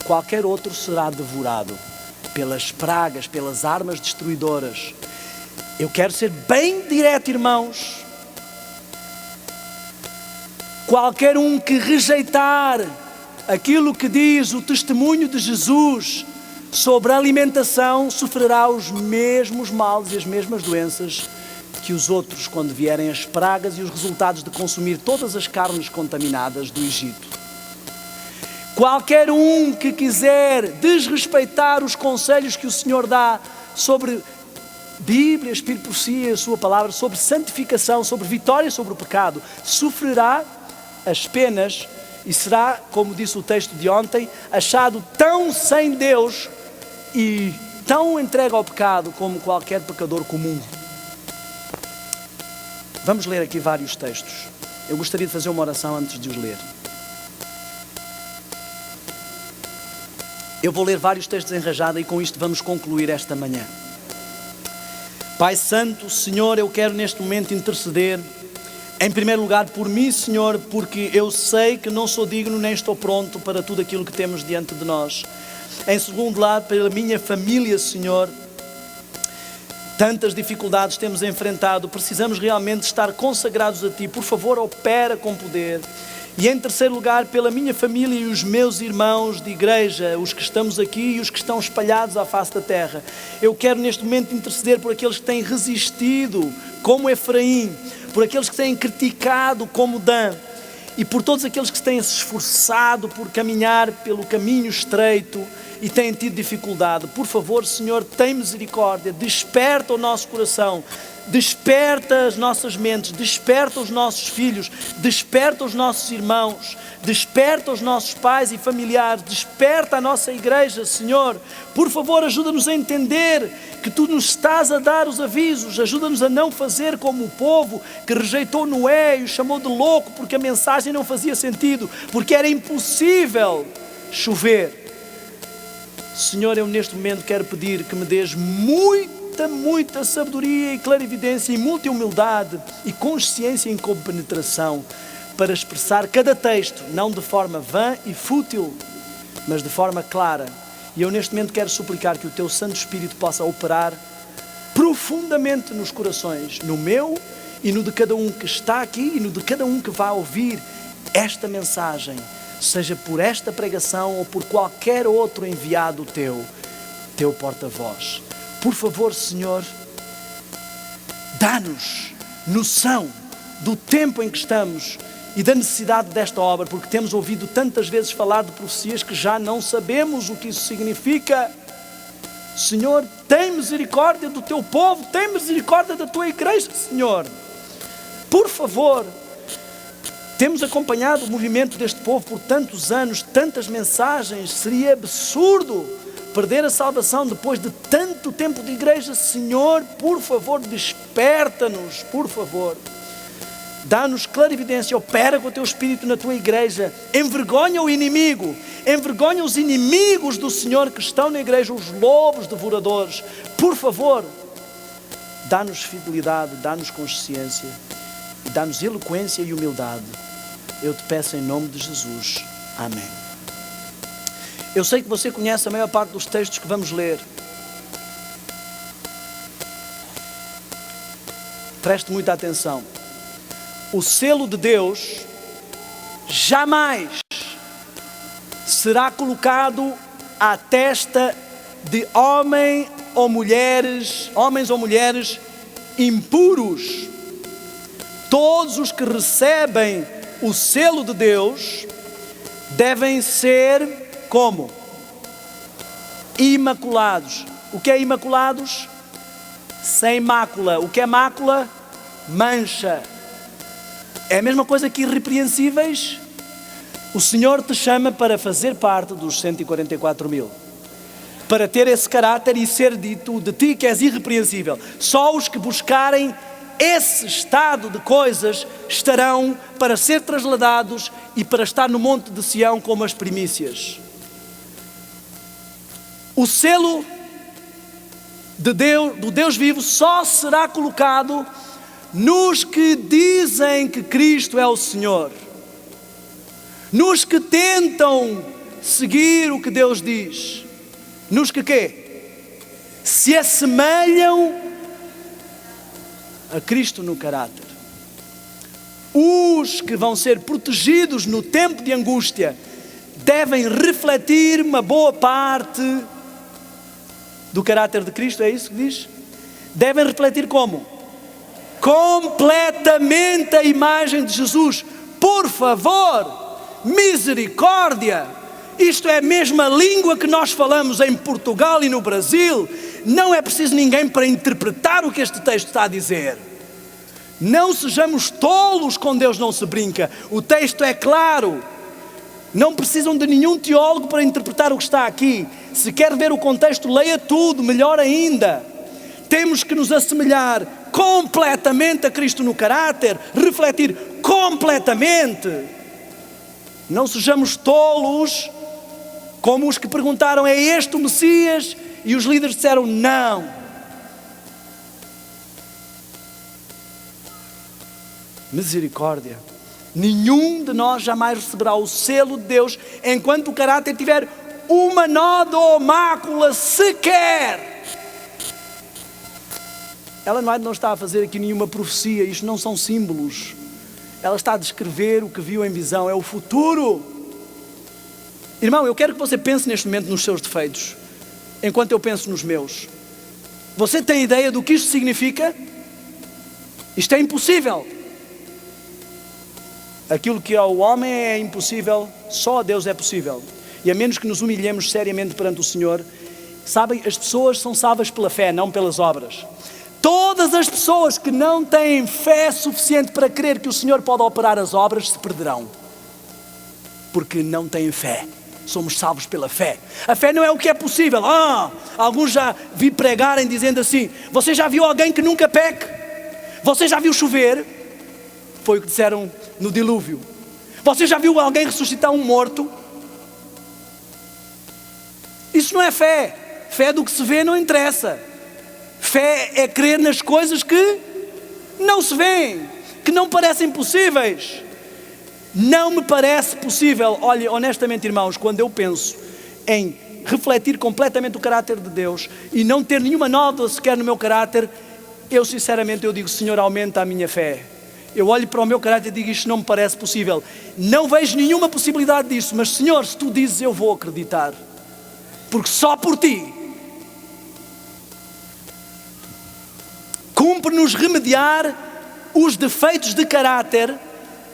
Qualquer outro será devorado pelas pragas, pelas armas destruidoras. Eu quero ser bem direto, irmãos. Qualquer um que rejeitar aquilo que diz o testemunho de Jesus sobre a alimentação, sofrerá os mesmos males e as mesmas doenças que os outros quando vierem as pragas e os resultados de consumir todas as carnes contaminadas do Egito. Qualquer um que quiser desrespeitar os conselhos que o Senhor dá sobre Bíblia, Espírito, Profecia, a sua palavra, sobre santificação, sobre vitória sobre o pecado, sofrerá as penas e será, como disse o texto de ontem, achado tão sem Deus e tão entregue ao pecado como qualquer pecador comum. Vamos ler aqui vários textos. Eu gostaria de fazer uma oração antes de os ler. Eu vou ler vários textos em rajada e com isto vamos concluir esta manhã. Pai Santo, Senhor, eu quero neste momento interceder, em primeiro lugar por mim, Senhor, porque eu sei que não sou digno nem estou pronto para tudo aquilo que temos diante de nós. Em segundo lugar, pela minha família, Senhor, tantas dificuldades temos enfrentado, precisamos realmente estar consagrados a Ti. Por favor, opera com poder. E em terceiro lugar, pela minha família e os meus irmãos de igreja, os que estamos aqui e os que estão espalhados à face da terra. Eu quero neste momento interceder por aqueles que têm resistido, como Efraim, por aqueles que têm criticado, como Dan, e por todos aqueles que têm se esforçado por caminhar pelo caminho estreito e têm tido dificuldade. Por favor, Senhor, tem misericórdia, desperta o nosso coração, desperta as nossas mentes, desperta os nossos filhos, desperta os nossos irmãos, desperta os nossos pais e familiares, desperta a nossa igreja, Senhor. Por favor, ajuda-nos a entender que Tu nos estás a dar os avisos, ajuda-nos a não fazer como o povo que rejeitou Noé e o chamou de louco porque a mensagem não fazia sentido, porque era impossível chover. Senhor, eu neste momento quero pedir que me dês muita sabedoria e clarividência e muita humildade e consciência em compenetração para expressar cada texto, não de forma vã e fútil, mas de forma clara. E eu neste momento quero suplicar que o Teu Santo Espírito possa operar profundamente nos corações, no meu e no de cada um que está aqui e no de cada um que vai ouvir esta mensagem, seja por esta pregação ou por qualquer outro enviado Teu porta-voz. Por favor, Senhor, dá-nos noção do tempo em que estamos e da necessidade desta obra, porque temos ouvido tantas vezes falar de profecias que já não sabemos o que isso significa. Senhor, tem misericórdia do Teu povo, tem misericórdia da Tua igreja, Senhor. Por favor, temos acompanhado o movimento deste povo por tantos anos, tantas mensagens, seria absurdo perder a salvação depois de tanto tempo de igreja. Senhor, por favor, desperta-nos, por favor. Dá-nos clarividência, opera com o Teu Espírito na Tua igreja, envergonha o inimigo, envergonha os inimigos do Senhor que estão na igreja, os lobos devoradores. Por favor, dá-nos fidelidade, dá-nos consciência, dá-nos eloquência e humildade. Eu Te peço em nome de Jesus. Amém. Eu sei que você conhece a maior parte dos textos que vamos ler. Preste muita atenção. O selo de Deus jamais será colocado à testa de homens ou mulheres impuros. Todos os que recebem o selo de Deus devem ser como? Imaculados. O que é imaculados? Sem mácula. O que é mácula? Mancha. É a mesma coisa que irrepreensíveis. O Senhor te chama para fazer parte dos 144 mil. Para ter esse caráter e ser dito de ti que és irrepreensível. Só os que buscarem esse estado de coisas estarão para ser trasladados e para estar no monte de Sião como as primícias. O selo de Deus, do Deus vivo só será colocado nos que dizem que Cristo é o Senhor, nos que tentam seguir o que Deus diz, nos que quê? Se assemelham a Cristo no caráter. Os que vão ser protegidos no tempo de angústia devem refletir uma boa parte do caráter de Cristo, é isso que diz? Devem refletir como? Completamente a imagem de Jesus. Por favor, misericórdia. Isto é a mesma língua que nós falamos em Portugal e no Brasil. Não é preciso ninguém para interpretar o que este texto está a dizer. Não sejamos tolos, com Deus não se brinca. O texto é claro. Não precisam de nenhum teólogo para interpretar o que está aqui. Se quer ver o contexto, leia tudo, melhor ainda. Temos que nos assemelhar completamente a Cristo no caráter, refletir completamente. Não sejamos tolos, como os que perguntaram, é este o Messias? E os líderes disseram, não. Misericórdia. Nenhum de nós jamais receberá o selo de Deus enquanto o caráter tiver uma nódoa ou mácula sequer. Ela não está a fazer aqui nenhuma profecia, isto não são símbolos. Ela está a descrever o que viu em visão, é o futuro. Irmão, eu quero que você pense neste momento nos seus defeitos, enquanto eu penso nos meus. Você tem ideia do que isto significa? Isto é impossível. Aquilo que ao homem é impossível, só a Deus é possível. E a menos que nos humilhemos seriamente perante o Senhor, sabem, as pessoas são salvas pela fé, não pelas obras. Todas as pessoas que não têm fé suficiente para crer que o Senhor pode operar as obras se perderão. Porque não têm fé. Somos salvos pela fé. A fé não é o que é possível. Alguns já vi pregarem dizendo assim, você já viu alguém que nunca peque? Você já viu chover? Foi o que disseram no dilúvio. Você já viu alguém ressuscitar um morto? Isso não é fé. Fé do que se vê não interessa. Fé é crer nas coisas que não se veem, que não parecem possíveis. Não me parece possível, olha, honestamente irmãos, quando eu penso em refletir completamente o caráter de Deus e não ter nenhuma nódoa sequer no meu caráter, eu sinceramente digo, Senhor, aumenta a minha fé. Eu olho para o meu caráter e digo, isto não me parece possível. Não vejo nenhuma possibilidade disso, mas Senhor, se Tu dizes, eu vou acreditar. Porque só por Ti cumpre-nos remediar os defeitos de caráter.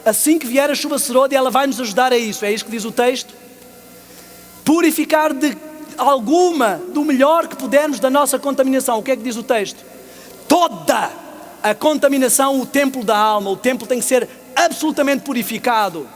Assim que vier a chuva serôdia, ela vai nos ajudar a isso. É isso que diz o texto. Purificar do melhor que pudermos da nossa contaminação. O que é que diz o texto? Toda a contaminação, o templo da alma. O templo tem que ser absolutamente purificado.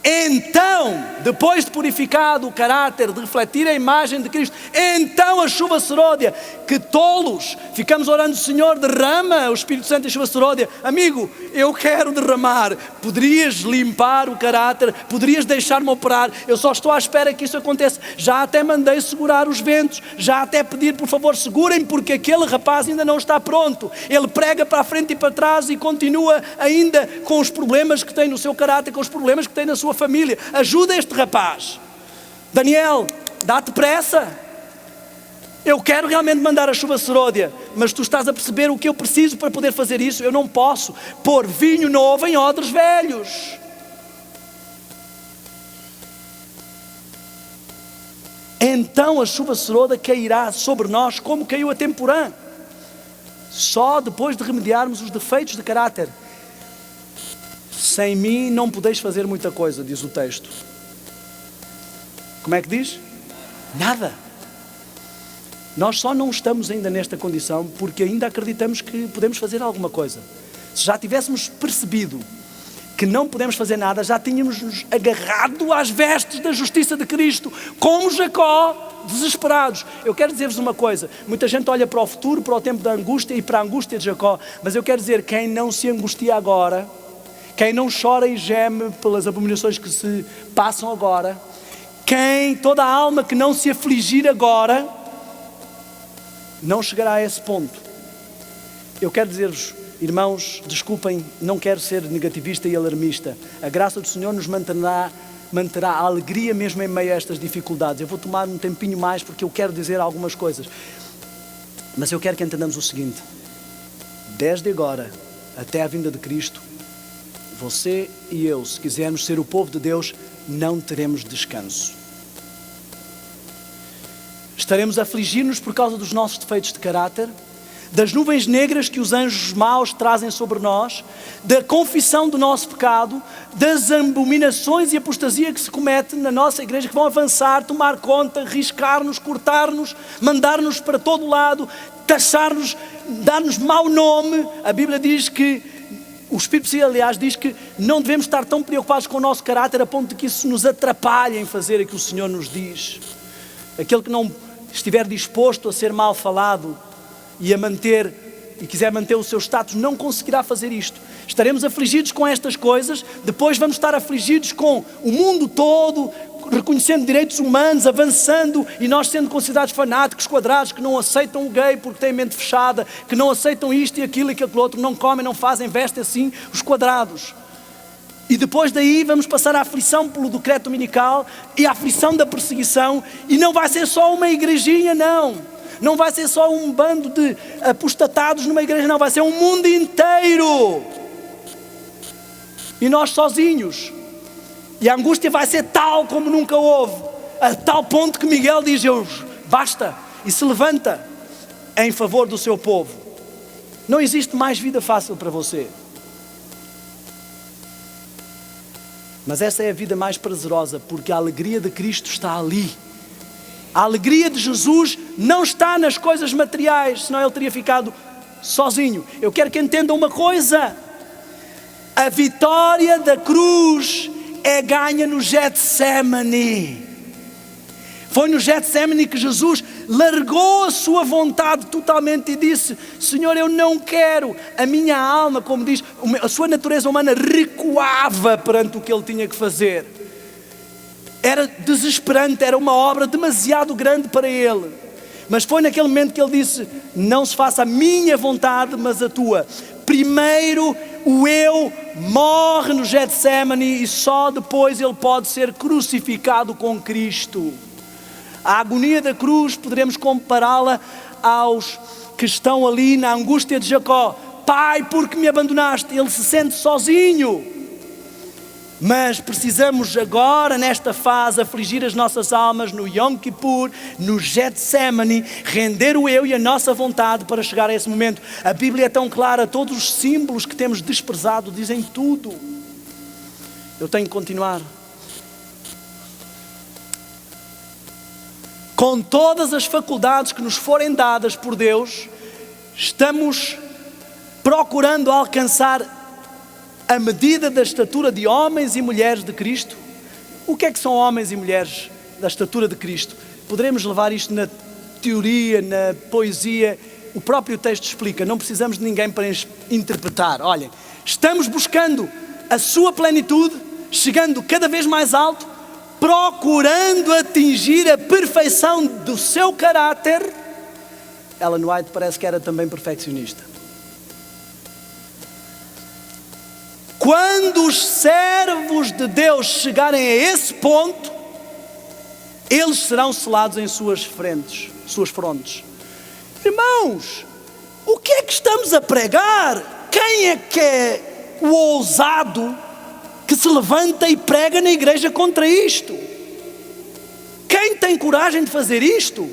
Então, depois de purificado o caráter, de refletir a imagem de Cristo, então a chuva serôdia, que tolos, ficamos orando, Senhor, derrama o Espírito Santo e a chuva serôdia. Amigo, eu quero derramar. Poderias limpar o caráter, poderias deixar-me operar, eu só estou à espera que isso aconteça. Já até mandei segurar os ventos, já até pedir, por favor, segurem, porque aquele rapaz ainda não está pronto. Ele prega para a frente e para trás e continua ainda com os problemas que tem no seu caráter, com os problemas que tem na sua família. Ajuda este rapaz. Daniel, dá-te pressa. Eu quero realmente mandar a chuva serôdia, mas tu estás a perceber o que eu preciso para poder fazer isso? Eu não posso pôr vinho novo em odres velhos. Então a chuva serôdia cairá sobre nós como caiu a temporã. Só depois de remediarmos os defeitos de caráter. Sem mim não podeis fazer muita coisa, diz o texto. Como é que diz? Nada. Nós só não estamos ainda nesta condição porque ainda acreditamos que podemos fazer alguma coisa. Se já tivéssemos percebido que não podemos fazer nada, já tínhamos nos agarrado às vestes da justiça de Cristo, como Jacó, desesperados. Eu quero dizer-vos uma coisa, muita gente olha para o futuro, para o tempo da angústia e para a angústia de Jacó, mas eu quero dizer, quem não se angustia agora, quem não chora e geme pelas abominações que se passam agora, toda a alma que não se afligir agora, não chegará a esse ponto. Eu quero dizer-vos, irmãos, desculpem, não quero ser negativista e alarmista. A graça do Senhor nos manterá a alegria mesmo em meio a estas dificuldades. Eu vou tomar um tempinho mais porque eu quero dizer algumas coisas. Mas eu quero que entendamos o seguinte. Desde agora até a vinda de Cristo, você e eu, se quisermos ser o povo de Deus, não teremos descanso. Estaremos a afligir-nos por causa dos nossos defeitos de caráter, das nuvens negras que os anjos maus trazem sobre nós, da confissão do nosso pecado, das abominações e apostasia que se comete na nossa igreja, que vão avançar, tomar conta, riscar-nos, cortar-nos, mandar-nos para todo lado, taxar-nos, dar-nos mau nome. A Bíblia diz que, o Espírito Santo, aliás, diz que não devemos estar tão preocupados com o nosso caráter a ponto de que isso nos atrapalhe em fazer aquilo que o Senhor nos diz. Aquele que não estiver disposto a ser mal falado e quiser manter o seu status, não conseguirá fazer isto. Estaremos afligidos com estas coisas, depois vamos estar afligidos com o mundo todo, reconhecendo direitos humanos, avançando, e nós sendo considerados fanáticos, quadrados, que não aceitam o gay porque têm mente fechada, que não aceitam isto e aquilo outro, não comem, não fazem, vestem assim, os quadrados. E depois daí vamos passar a aflição pelo decreto dominical e a aflição da perseguição, e não vai ser só uma igrejinha, não vai ser só um bando de apostatados numa igreja, não, vai ser um mundo inteiro. E nós sozinhos. E a angústia vai ser tal como nunca houve, a tal ponto que Miguel diz: basta, e se levanta em favor do seu povo. Não existe mais vida fácil para você. Mas essa é a vida mais prazerosa, porque a alegria de Cristo está ali. A alegria de Jesus não está nas coisas materiais, senão ele teria ficado sozinho. Eu quero que entendam uma coisa: a vitória da cruz é ganha no Getsemane. Foi no Getsemane que Jesus largou a sua vontade totalmente e disse: Senhor, eu não quero. A minha alma, como diz, a sua natureza humana recuava perante o que ele tinha que fazer. Era desesperante, era uma obra demasiado grande para ele. Mas foi naquele momento que ele disse: não se faça a minha vontade, mas a tua. Primeiro o eu morre no Getsemane e só depois ele pode ser crucificado com Cristo. A agonia da cruz poderemos compará-la aos que estão ali na angústia de Jacó. Pai, por que me abandonaste? Ele se sente sozinho. Mas precisamos agora, nesta fase, afligir as nossas almas no Yom Kippur, no Getsemane, render o eu e a nossa vontade para chegar a esse momento. A Bíblia é tão clara, todos os símbolos que temos desprezado dizem tudo. Eu tenho que continuar. Com todas as faculdades que nos forem dadas por Deus, estamos procurando alcançar a medida da estatura de homens e mulheres de Cristo. O que é que são homens e mulheres da estatura de Cristo? Poderemos levar isto na teoria, na poesia. O próprio texto explica, não precisamos de ninguém para interpretar. Olhem, estamos buscando a sua plenitude, chegando cada vez mais alto, procurando atingir a perfeição do seu caráter. Ellen White parece que era também perfeccionista. Quando os servos de Deus chegarem a esse ponto, eles serão selados em suas frontes. Irmãos, o que é que estamos a pregar? Quem é o ousado que se levanta e prega na igreja contra isto? Quem tem coragem de fazer isto?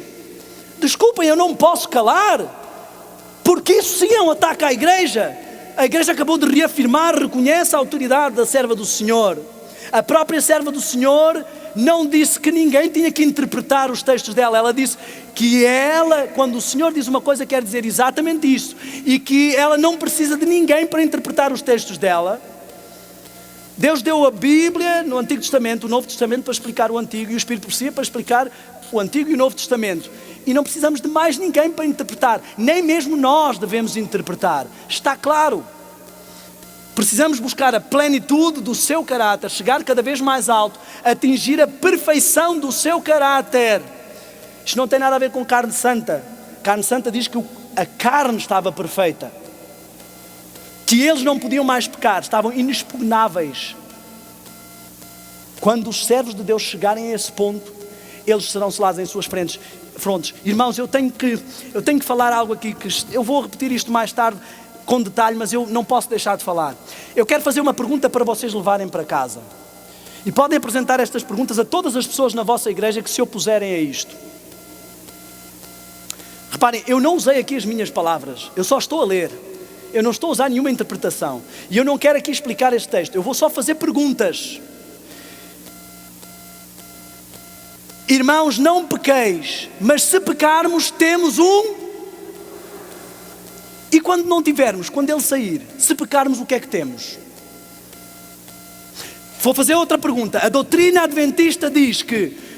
Desculpem, eu não me posso calar, porque isso sim é um ataque à igreja. A igreja acabou de reafirmar, reconhece a autoridade da serva do Senhor. A própria serva do Senhor não disse que ninguém tinha que interpretar os textos dela. Ela disse que ela, quando o Senhor diz uma coisa, quer dizer exatamente isso. E que ela não precisa de ninguém para interpretar os textos dela. Deus deu a Bíblia no Antigo Testamento, o Novo Testamento para explicar o Antigo, e o Espírito por si para explicar o Antigo e o Novo Testamento. E não precisamos de mais ninguém para interpretar, nem mesmo nós devemos interpretar. Está claro. Precisamos buscar a plenitude do seu caráter, chegar cada vez mais alto, atingir a perfeição do seu caráter. Isto não tem nada a ver com carne santa. Carne santa diz que a carne estava perfeita, que eles não podiam mais pecar, estavam inexpugnáveis. Quando os servos de Deus chegarem a esse ponto, eles serão selados em suas frontes. Irmãos, eu tenho que falar algo aqui, que eu vou repetir isto mais tarde com detalhe, mas eu não posso deixar de falar. Eu quero fazer uma pergunta para vocês levarem para casa. E podem apresentar estas perguntas a todas as pessoas na vossa igreja que se opuserem a isto. Reparem, eu não usei aqui as minhas palavras, eu só estou a ler. Eu não estou a usar nenhuma interpretação. E eu não quero aqui explicar este texto, eu vou só fazer perguntas. Irmãos, não pequeis, mas se pecarmos temos um... E quando não tivermos, quando ele sair, se pecarmos, o que é que temos? Vou fazer outra pergunta. A doutrina adventista diz que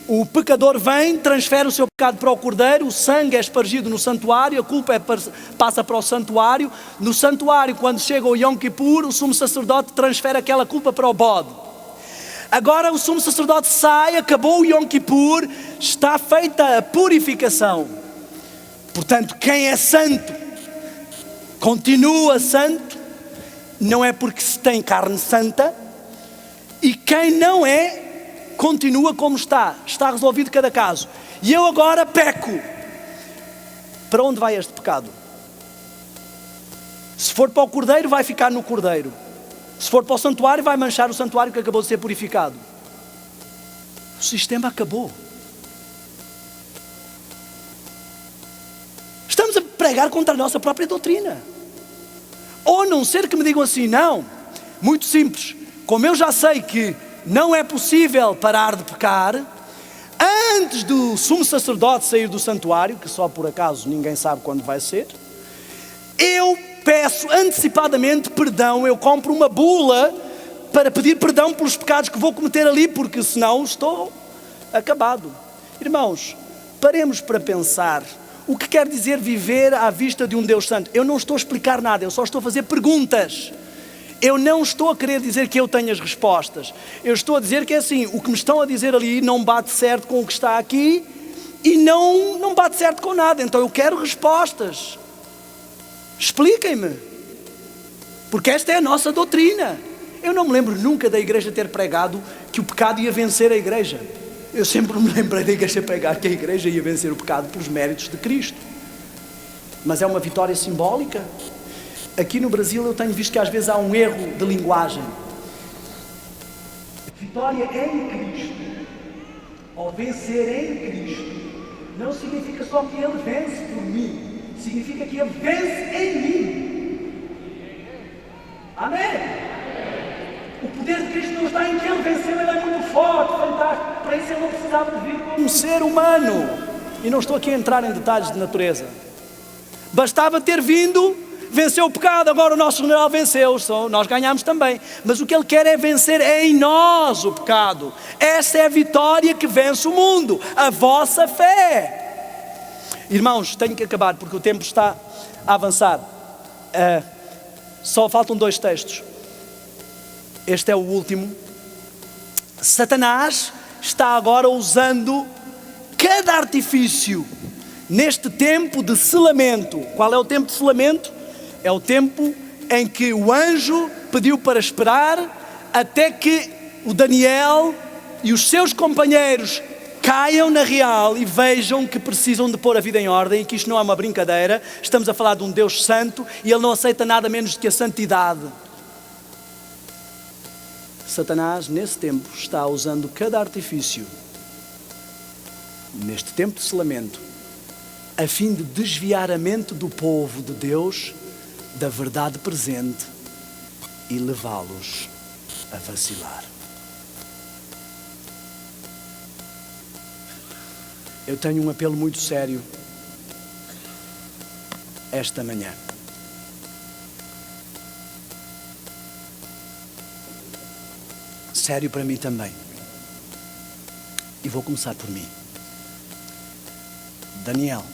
o pecador vem, transfere o seu pecado para o Cordeiro, o sangue é espargido no santuário, a culpa passa para o santuário. No santuário, quando chega o Yom Kippur, o sumo sacerdote transfere aquela culpa para o bode. Agora o sumo sacerdote sai, acabou o Yom Kippur, está feita a purificação. Portanto, quem é santo continua santo, não é porque se tem carne santa, e quem não é, continua como está resolvido cada caso. E eu agora peco. Para onde vai este pecado? Se for para o Cordeiro, vai ficar no Cordeiro. Se for para o santuário, vai manchar o santuário que acabou de ser purificado. O sistema acabou. Estamos a pregar contra a nossa própria doutrina. Ou a não ser que me digam assim, não, muito simples, como eu já sei que não é possível parar de pecar, antes do sumo sacerdote sair do santuário, que só por acaso ninguém sabe quando vai ser, eu peço antecipadamente perdão, eu compro uma bula para pedir perdão pelos pecados que vou cometer ali, porque senão estou acabado. Irmãos, paremos para pensar. O que quer dizer viver à vista de um Deus Santo? Eu não estou a explicar nada, eu só estou a fazer perguntas. Eu não estou a querer dizer que eu tenho as respostas. Eu estou a dizer que é assim, o que me estão a dizer ali não bate certo com o que está aqui e não bate certo com nada. Então eu quero respostas. Expliquem-me. Porque esta é a nossa doutrina. Eu não me lembro nunca da igreja ter pregado que o pecado ia vencer a igreja. Eu sempre me lembrei da igreja pregar que a igreja ia vencer o pecado pelos méritos de Cristo. Mas é uma vitória simbólica. Aqui no Brasil eu tenho visto que às vezes há um erro de linguagem. Vitória em Cristo, ou vencer em Cristo, não significa só que Ele vence por mim, significa que Ele vence em mim. Amém? O poder de Cristo não está em que Ele venceu, Ele é muito forte, fantástico. Para isso Ele não precisava de vir como um ser humano. E não estou aqui a entrar em detalhes de natureza. Bastava ter vindo, venceu o pecado, agora o nosso general venceu, nós ganhamos também. Mas o que Ele quer é vencer em nós o pecado. Essa é a vitória que vence o mundo, a vossa fé. Irmãos, tenho que acabar porque o tempo está a avançar. Só faltam 2 textos. Este é o último. Satanás está agora usando cada artifício neste tempo de selamento. Qual é o tempo de selamento? É o tempo em que o anjo pediu para esperar até que o Daniel e os seus companheiros caiam na real e vejam que precisam de pôr a vida em ordem e que isto não é uma brincadeira. Estamos a falar de um Deus santo e Ele não aceita nada menos do que a santidade. Satanás, nesse tempo, está usando cada artifício, neste tempo de selamento, a fim de desviar a mente do povo de Deus da verdade presente e levá-los a vacilar. Eu tenho um apelo muito sério esta manhã. Sério para mim também. E vou começar por mim. Daniel,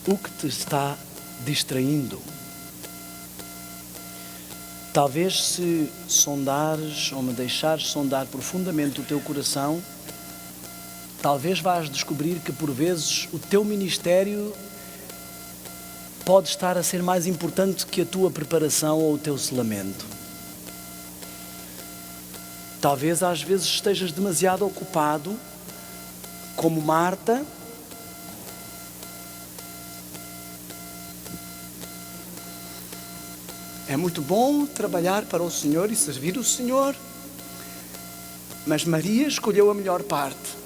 o que te está distraindo? Talvez se sondares ou me deixares sondar profundamente o teu coração, talvez vás descobrir que por vezes o teu ministério pode estar a ser mais importante que a tua preparação ou o teu selamento. Talvez às vezes estejas demasiado ocupado, como Marta, é muito bom trabalhar para o Senhor e servir o Senhor, mas Maria escolheu a melhor parte.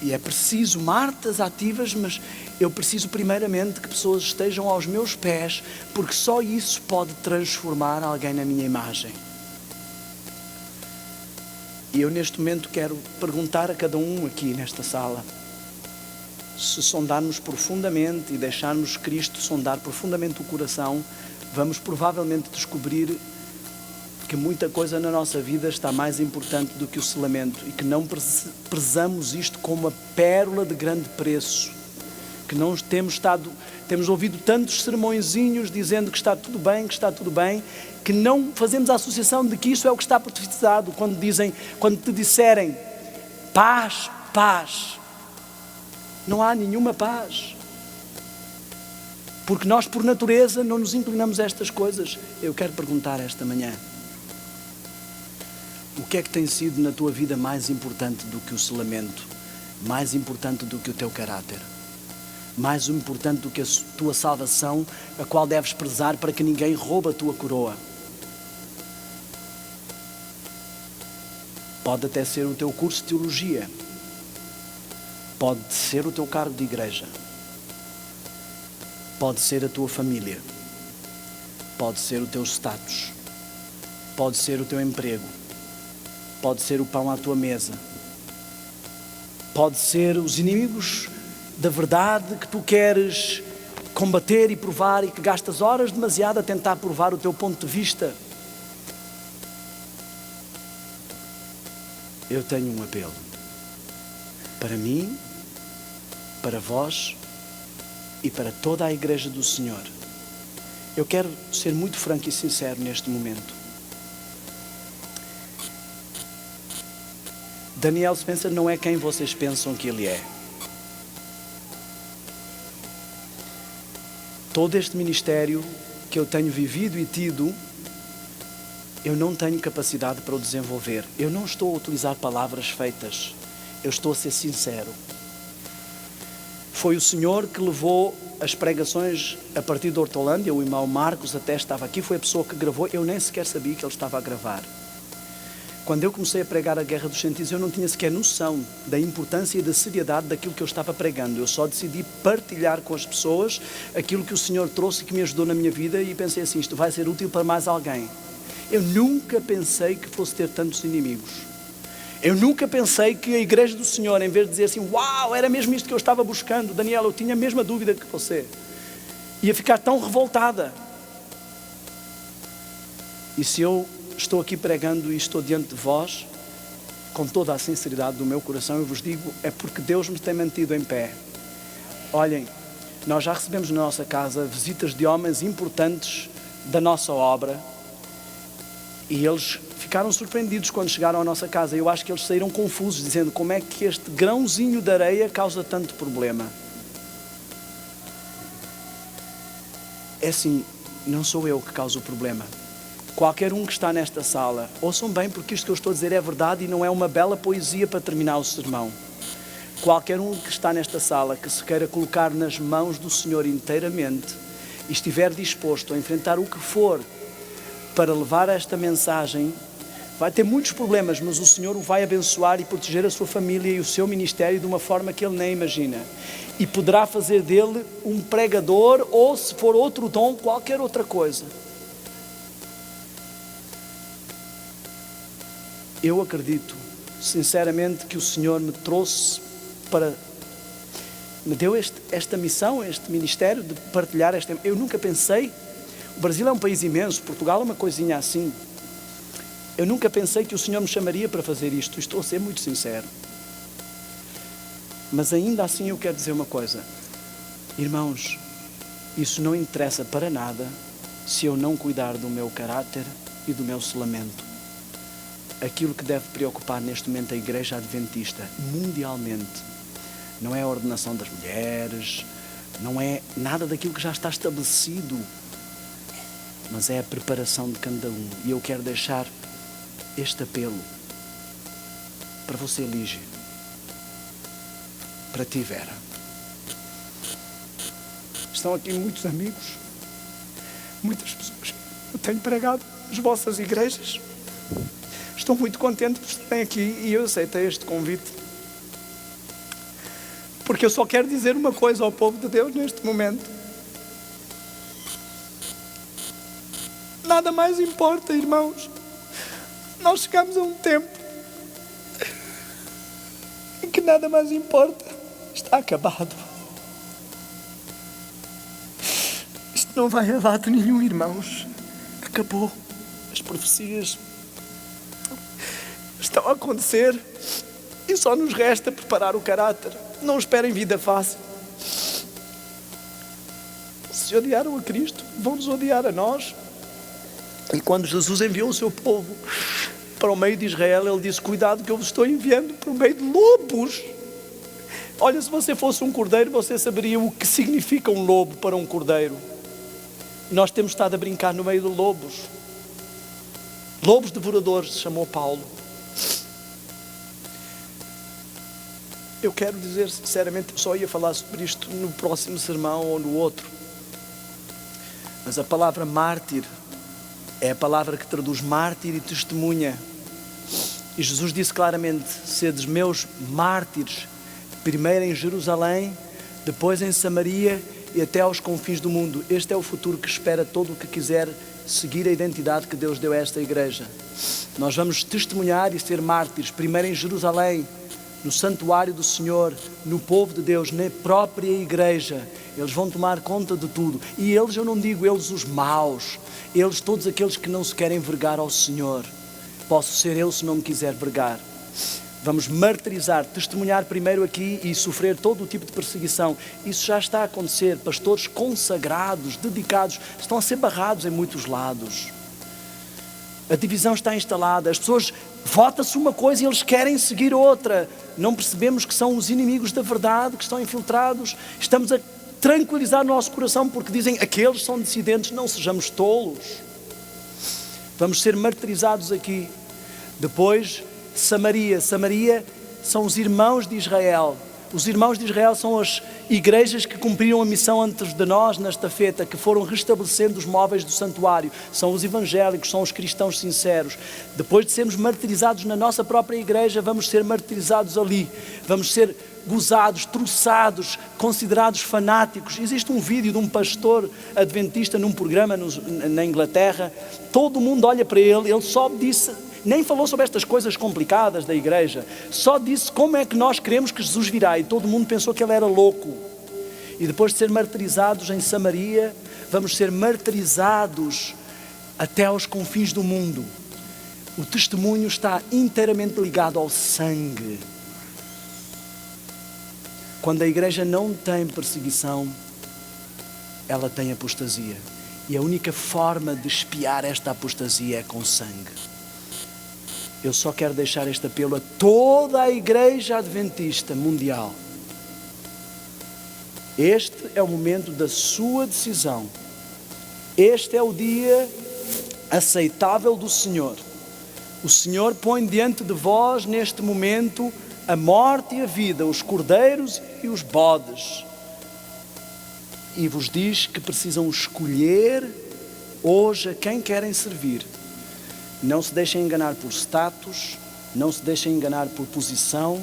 E é preciso Martas ativas, mas eu preciso primeiramente que pessoas estejam aos meus pés, porque só isso pode transformar alguém na minha imagem. E eu neste momento quero perguntar a cada um aqui nesta sala, se sondarmos profundamente e deixarmos Cristo sondar profundamente o coração, vamos provavelmente descobrir que muita coisa na nossa vida está mais importante do que o selamento e que não prezamos isto como uma pérola de grande preço, que não temos ouvido tantos sermõezinhos dizendo que está tudo bem, que não fazemos a associação de que isso é o que está profetizado quando te disserem paz, paz. Não há nenhuma paz. Porque nós, por natureza, não nos inclinamos a estas coisas. Eu quero perguntar esta manhã, o que é que tem sido na tua vida mais importante do que o selamento? Mais importante do que o teu caráter? Mais importante do que a tua salvação, a qual deves prezar para que ninguém roube a tua coroa? Pode até ser o teu curso de teologia. Pode ser o teu cargo de igreja. Pode ser a tua família. Pode ser o teu status. Pode ser o teu emprego. Pode ser o pão à tua mesa. Pode ser os inimigos da verdade que tu queres combater e provar e que gastas horas demasiado a tentar provar o teu ponto de vista. Eu tenho um apelo. Para mim, para vós e para toda a Igreja do Senhor. Eu quero ser muito franco e sincero neste momento. Daniel Spencer não é quem vocês pensam que ele é. Todo este ministério que eu tenho vivido e tido, eu não tenho capacidade para o desenvolver. Eu não estou a utilizar palavras feitas. Eu estou a ser sincero. Foi o Senhor que levou as pregações a partir de Hortolândia. O irmão Marcos até estava aqui, foi a pessoa que gravou. Eu nem sequer sabia que ele estava a gravar. Quando eu comecei a pregar a Guerra dos Sentidos, eu não tinha sequer noção da importância e da seriedade daquilo que eu estava pregando. Eu só decidi partilhar com as pessoas aquilo que o Senhor trouxe e que me ajudou na minha vida e pensei assim, isto vai ser útil para mais alguém. Eu nunca pensei que fosse ter tantos inimigos. Eu nunca pensei que a Igreja do Senhor, em vez de dizer assim, uau, era mesmo isto que eu estava buscando, Daniel, eu tinha a mesma dúvida que você, ia ficar tão revoltada. E se eu estou aqui pregando e estou diante de vós, com toda a sinceridade do meu coração, eu vos digo, é porque Deus me tem mantido em pé. Olhem, nós já recebemos na nossa casa visitas de homens importantes da nossa obra e eles ficaram surpreendidos quando chegaram à nossa casa. Eu acho que eles saíram confusos, dizendo como é que este grãozinho de areia causa tanto problema. É assim, não sou eu que causo o problema. Qualquer um que está nesta sala, ouçam bem, porque isto que eu estou a dizer é verdade e não é uma bela poesia para terminar o sermão. Qualquer um que está nesta sala que se queira colocar nas mãos do Senhor inteiramente e estiver disposto a enfrentar o que for para levar esta mensagem, vai ter muitos problemas, mas o Senhor o vai abençoar e proteger a sua família e o seu ministério de uma forma que ele nem imagina. E poderá fazer dele um pregador ou, se for outro dom, qualquer outra coisa. Eu acredito, sinceramente, que o Senhor me trouxe me deu esta missão, este ministério de partilhar esta... Eu nunca pensei, o Brasil é um país imenso, Portugal é uma coisinha assim. Eu nunca pensei que o Senhor me chamaria para fazer isto, estou a ser muito sincero. Mas ainda assim eu quero dizer uma coisa. Irmãos, isso não interessa para nada se eu não cuidar do meu caráter e do meu selamento. Aquilo que deve preocupar neste momento a Igreja Adventista mundialmente não é a ordenação das mulheres, não é nada daquilo que já está estabelecido, mas é a preparação de cada um. E eu quero deixar este apelo para você, Lígia, para ti, Vera. Estão aqui muitos amigos, muitas pessoas. Eu tenho pregado nas vossas igrejas. Estou muito contente por estarem aqui e eu aceitei este convite. Porque eu só quero dizer uma coisa ao povo de Deus neste momento. Nada mais importa, irmãos. Nós chegamos a um tempo em que nada mais importa. Está acabado. Isto não vai a lado nenhum, irmãos. Acabou. As profecias estão a acontecer e só nos resta preparar o caráter. Não esperem vida fácil. Se odiaram a Cristo, vão-nos odiar a nós. E quando Jesus enviou o seu povo para o meio de Israel, ele disse: cuidado que eu vos estou enviando para o meio de lobos. Olha, se você fosse um cordeiro, você saberia o que significa um lobo para um cordeiro. Nós temos estado a brincar no meio de lobos. Lobos devoradores, chamou Paulo. Eu quero dizer sinceramente, eu só ia falar sobre isto no próximo sermão ou no outro. Mas a palavra mártir é a palavra que traduz mártir e testemunha. E Jesus disse claramente: sedes meus mártires, primeiro em Jerusalém, depois em Samaria e até aos confins do mundo. Este é o futuro que espera todo o que quiser seguir a identidade que Deus deu a esta igreja. Nós vamos testemunhar e ser mártires, primeiro em Jerusalém, no santuário do Senhor, no povo de Deus, na própria igreja. Eles vão tomar conta de tudo. E eles, eu não digo eles os maus, eles todos aqueles que não se querem vergar ao Senhor. Posso ser eu se não me quiser vergar. Vamos martirizar, testemunhar primeiro aqui e sofrer todo o tipo de perseguição. Isso já está a acontecer. Pastores consagrados, dedicados, estão a ser barrados em muitos lados. A divisão está instalada. As pessoas, vota-se uma coisa e eles querem seguir outra. Não percebemos que são os inimigos da verdade que estão infiltrados. Estamos a tranquilizar o nosso coração porque dizem: aqueles são dissidentes. Não sejamos tolos. Vamos ser martirizados aqui. Depois, Samaria. Samaria são os irmãos de Israel. Os irmãos de Israel são as igrejas que cumpriram a missão antes de nós na estafeta, que foram restabelecendo os móveis do santuário. São os evangélicos, são os cristãos sinceros. Depois de sermos martirizados na nossa própria igreja, vamos ser martirizados ali. Vamos ser gozados, troçados, considerados fanáticos. Existe um vídeo de um pastor adventista num programa na Inglaterra. Todo mundo olha para ele, ele só disse... Nem falou sobre estas coisas complicadas da igreja. Só disse como é que nós queremos que Jesus virá. E todo mundo pensou que ele era louco. E depois de ser martirizados em Samaria, vamos ser martirizados até aos confins do mundo. O testemunho está inteiramente ligado ao sangue. Quando a igreja não tem perseguição, ela tem apostasia. E a única forma de espiar esta apostasia é com sangue. Eu só quero deixar este apelo a toda a igreja adventista mundial. Este é o momento da sua decisão. Este é o dia aceitável do Senhor. O Senhor põe diante de vós neste momento a morte e a vida, os cordeiros e os bodes. E vos diz que precisam escolher hoje a quem querem servir. Não se deixem enganar por status, não se deixem enganar por posição,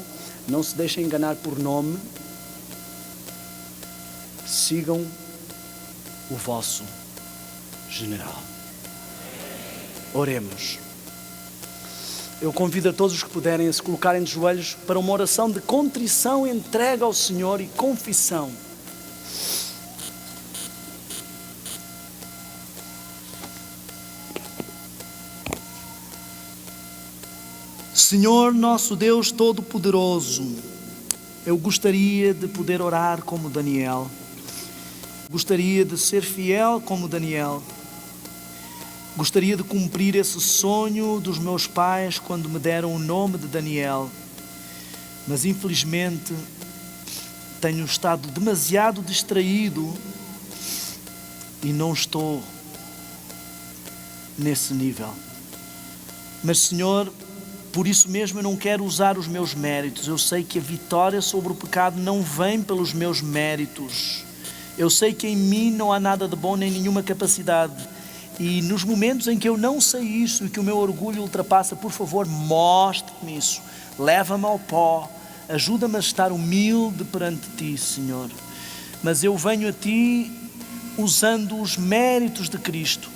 não se deixem enganar por nome. Sigam o vosso general. Oremos. Eu convido a todos os que puderem a se colocarem de joelhos para uma oração de contrição, entrega ao Senhor e confissão. Senhor nosso Deus Todo-Poderoso, eu gostaria de poder orar como Daniel, gostaria de ser fiel como Daniel, gostaria de cumprir esse sonho dos meus pais quando me deram o nome de Daniel, mas infelizmente tenho estado demasiado distraído e não estou nesse nível. Mas Senhor, por isso mesmo eu não quero usar os meus méritos. Eu sei que a vitória sobre o pecado não vem pelos meus méritos. Eu sei que em mim não há nada de bom nem nenhuma capacidade. E nos momentos em que eu não sei isso e que o meu orgulho ultrapassa, por favor, mostre-me isso. Leva-me ao pó, Ajuda-me a estar humilde perante Ti, Senhor. Mas eu venho a Ti usando os méritos de Cristo,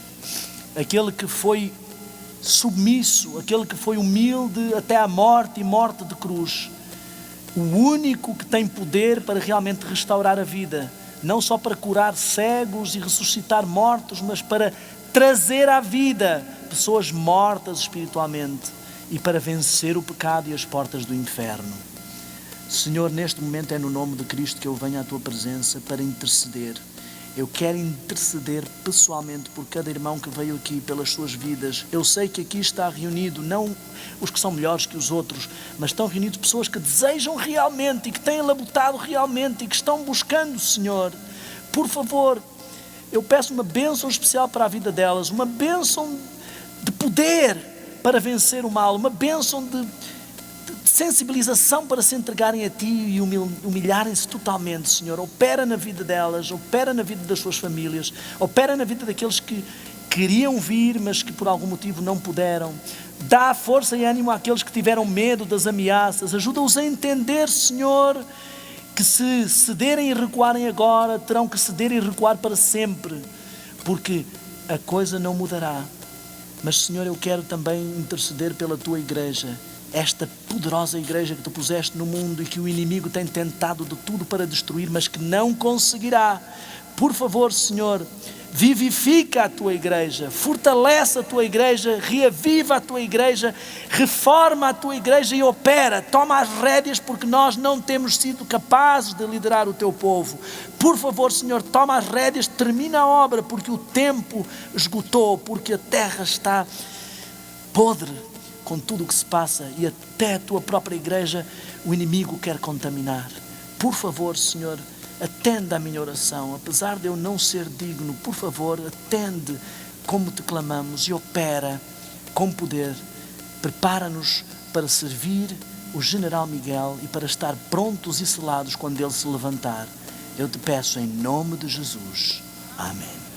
aquele que foi submisso, aquele que foi humilde até à morte e morte de cruz, o único que tem poder para realmente restaurar a vida, não só para curar cegos e ressuscitar mortos, mas para trazer à vida pessoas mortas espiritualmente e para vencer o pecado e as portas do inferno. Senhor, neste momento é no nome de Cristo que eu venho à Tua presença para interceder. Eu quero interceder pessoalmente por cada irmão que veio aqui, pelas suas vidas. Eu sei que aqui está reunido, não os que são melhores que os outros, mas estão reunidos pessoas que desejam realmente e que têm labutado realmente e que estão buscando o Senhor. Por favor, eu peço uma bênção especial para a vida delas, uma bênção de poder para vencer o mal, uma bênção de sensibilização para se entregarem a Ti e humilharem-se totalmente, Senhor. Opera na vida delas, opera na vida das suas famílias, opera na vida daqueles que queriam vir, mas que por algum motivo não puderam. Dá força e ânimo àqueles que tiveram medo das ameaças. Ajuda-os a entender, Senhor, que se cederem e recuarem agora, terão que ceder e recuar para sempre, porque a coisa não mudará. Mas, Senhor, eu quero também interceder pela Tua igreja, esta poderosa igreja que Tu puseste no mundo e que o inimigo tem tentado de tudo para destruir, mas que não conseguirá. Por favor, Senhor, vivifica a Tua igreja, fortalece a Tua igreja, reaviva a Tua igreja, reforma a Tua igreja e opera, toma as rédeas, porque nós não temos sido capazes de liderar o Teu povo. Por favor, Senhor, toma as rédeas, termina a obra, porque o tempo esgotou, porque a terra está podre com tudo o que se passa e até a Tua própria igreja o inimigo quer contaminar. Por favor, Senhor, atende à minha oração, apesar de eu não ser digno. Por favor, atende como Te clamamos e opera com poder. Prepara-nos para servir o General Miguel e para estar prontos e selados quando ele se levantar. Eu Te peço em nome de Jesus. Amém.